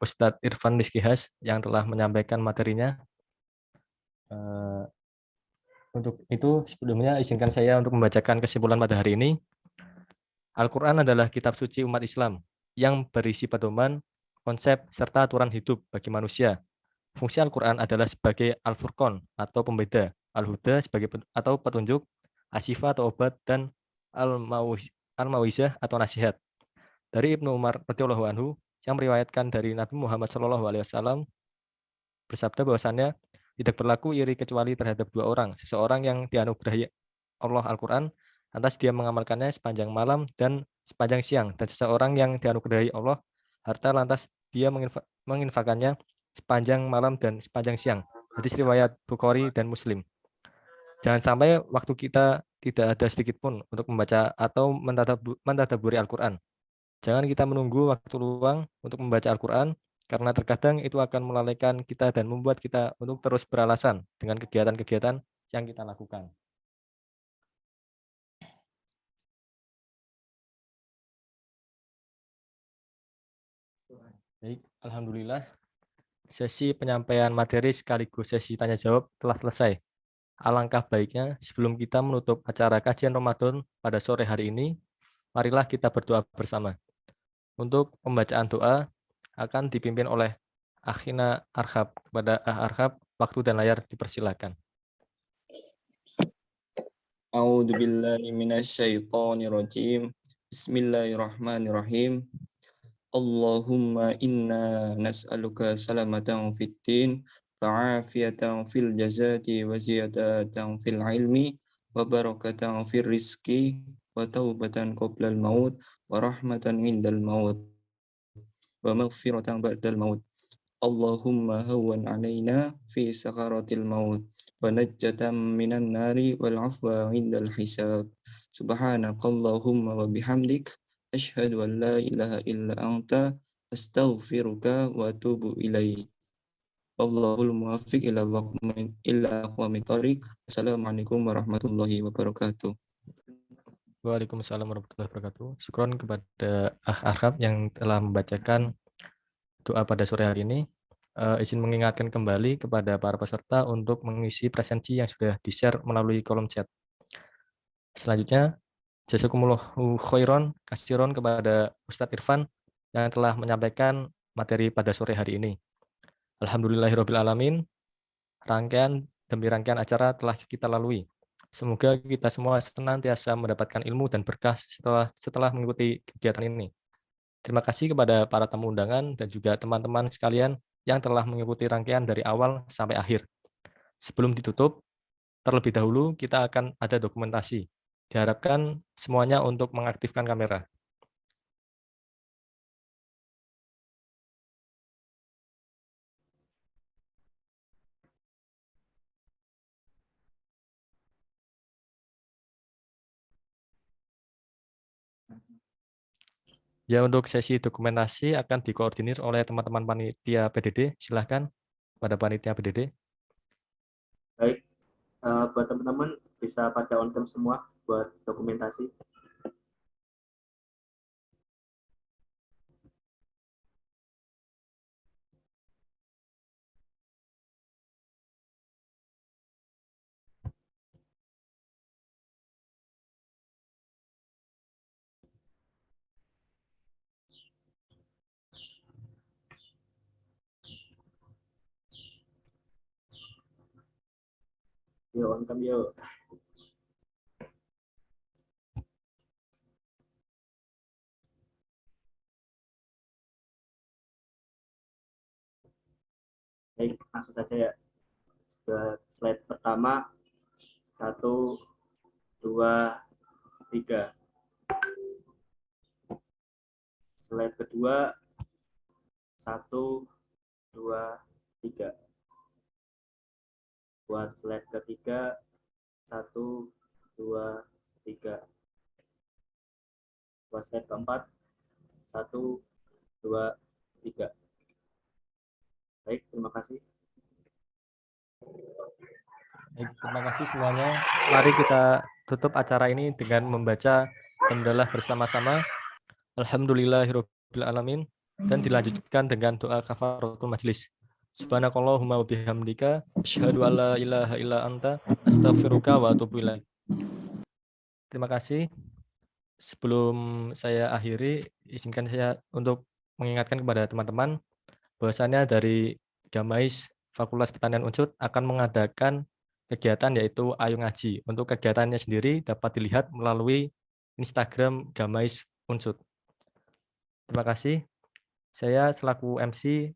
Ustadz Irfan Rizky Has yang telah menyampaikan materinya. Untuk itu sebelumnya izinkan saya untuk membacakan kesimpulan pada hari ini. Al-Quran adalah kitab suci umat Islam yang berisi pedoman, konsep, serta aturan hidup bagi manusia. Fungsi Al-Quran adalah sebagai Al-Furqan atau pembeda, Al-Huda sebagai atau petunjuk, Asyifa atau obat, dan Al-Mawizah atau nasihat. Dari Ibnu Umar radhiyallahu anhu yang meriwayatkan dari Nabi Muhammad SAW bersabda bahwasannya tidak berlaku iri kecuali terhadap dua orang, seseorang yang dianugerahi Allah Al-Quran lantas dia mengamalkannya sepanjang malam dan sepanjang siang, dan seseorang yang dianugerahi Allah harta lantas dia menginfakannya sepanjang malam dan sepanjang siang. Hadis riwayat Bukhari dan Muslim. Jangan sampai waktu kita tidak ada sedikit pun untuk membaca atau mentadabburi Al-Quran. Jangan kita menunggu waktu luang untuk membaca Al-Quran, karena terkadang itu akan melalaikan kita dan membuat kita untuk terus beralasan dengan kegiatan-kegiatan yang kita lakukan. Baik, alhamdulillah. Sesi penyampaian materi sekaligus sesi tanya jawab telah selesai. Alangkah baiknya sebelum kita menutup acara kajian Ramadan pada sore hari ini, marilah kita berdoa bersama. Untuk pembacaan doa akan dipimpin oleh Akhina Arhab. Kepada Arhab, waktu dan layar dipersilakan. A'udzu billahi minasyaitonir rajim. Bismillahirrahmanirrahim. Allahumma inna nas'aluka salamatan fid din وعافية في الجزاء وزيادة في العلم وبركة في الرزق وتوبة قبل الموت ورحمة عند الموت ومغفرة بعد الموت. اللهم هون علينا في سكرات الموت ونجة من النار والعفو عند الحساب. سبحانك اللهم وبحمدك أشهد أن لا إله إلا أنت أستغفرك وأتوب إليك. Wallahul muwaffiq ila aqwamit thoriq. Assalamualaikum warahmatullahi wabarakatuh. Waalaikumsalam warahmatullahi wabarakatuh. Syukron kepada Akh Arhab yang telah membacakan doa pada sore hari ini. Izin mengingatkan kembali kepada para peserta untuk mengisi presensi yang sudah di-share melalui kolom chat. Selanjutnya, jazakumullahu khairon, kasiron kepada Ustadz Irfan yang telah menyampaikan materi pada sore hari ini. Alhamdulillahirrabbilalamin, rangkaian demi rangkaian acara telah kita lalui. Semoga kita semua senantiasa mendapatkan ilmu dan berkah setelah mengikuti kegiatan ini. Terima kasih kepada para tamu undangan dan juga teman-teman sekalian yang telah mengikuti rangkaian dari awal sampai akhir. Sebelum ditutup, terlebih dahulu kita akan ada dokumentasi. Diharapkan semuanya untuk mengaktifkan kamera. Ya, untuk sesi dokumentasi akan dikoordinir oleh teman-teman panitia PDD. Silahkan pada panitia PDD. Baik, buat teman-teman bisa pada on cam semua buat dokumentasi. Yuk on cam yuk. Baik, langsung saja ya. Buat slide pertama, 1, 2, 3. Slide kedua, 1, 2, 3. Buat slide ketiga, 1, 2, 3. Buat slide keempat, 1, 2, 3. Baik, terima kasih. Baik, terima kasih semuanya. Mari kita tutup acara ini dengan membaca hamdalah bersama-sama. Alhamdulillahirabbil alamin, dan dilanjutkan dengan doa kafaratul majlis. Subhanakallahumma wa bihamdika asyhadu an la ilaha illa anta astaghfiruka wa atubu ilaik. Terima kasih. Sebelum saya akhiri, izinkan saya untuk mengingatkan kepada teman-teman bahwasannya dari Gamais Fakultas Pertanian Unsud akan mengadakan kegiatan yaitu Ayo Ngaji. Untuk kegiatannya sendiri dapat dilihat melalui Instagram Gamais Unsud. Terima kasih. Saya selaku MC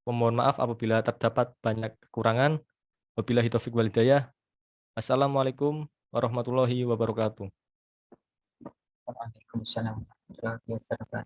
memohon maaf apabila terdapat banyak kekurangan. Wabillahi taufiq wal hidayah. Assalamualaikum warahmatullahi wabarakatuh. Waalaikumsalam warahmatullahi wabarakatuh.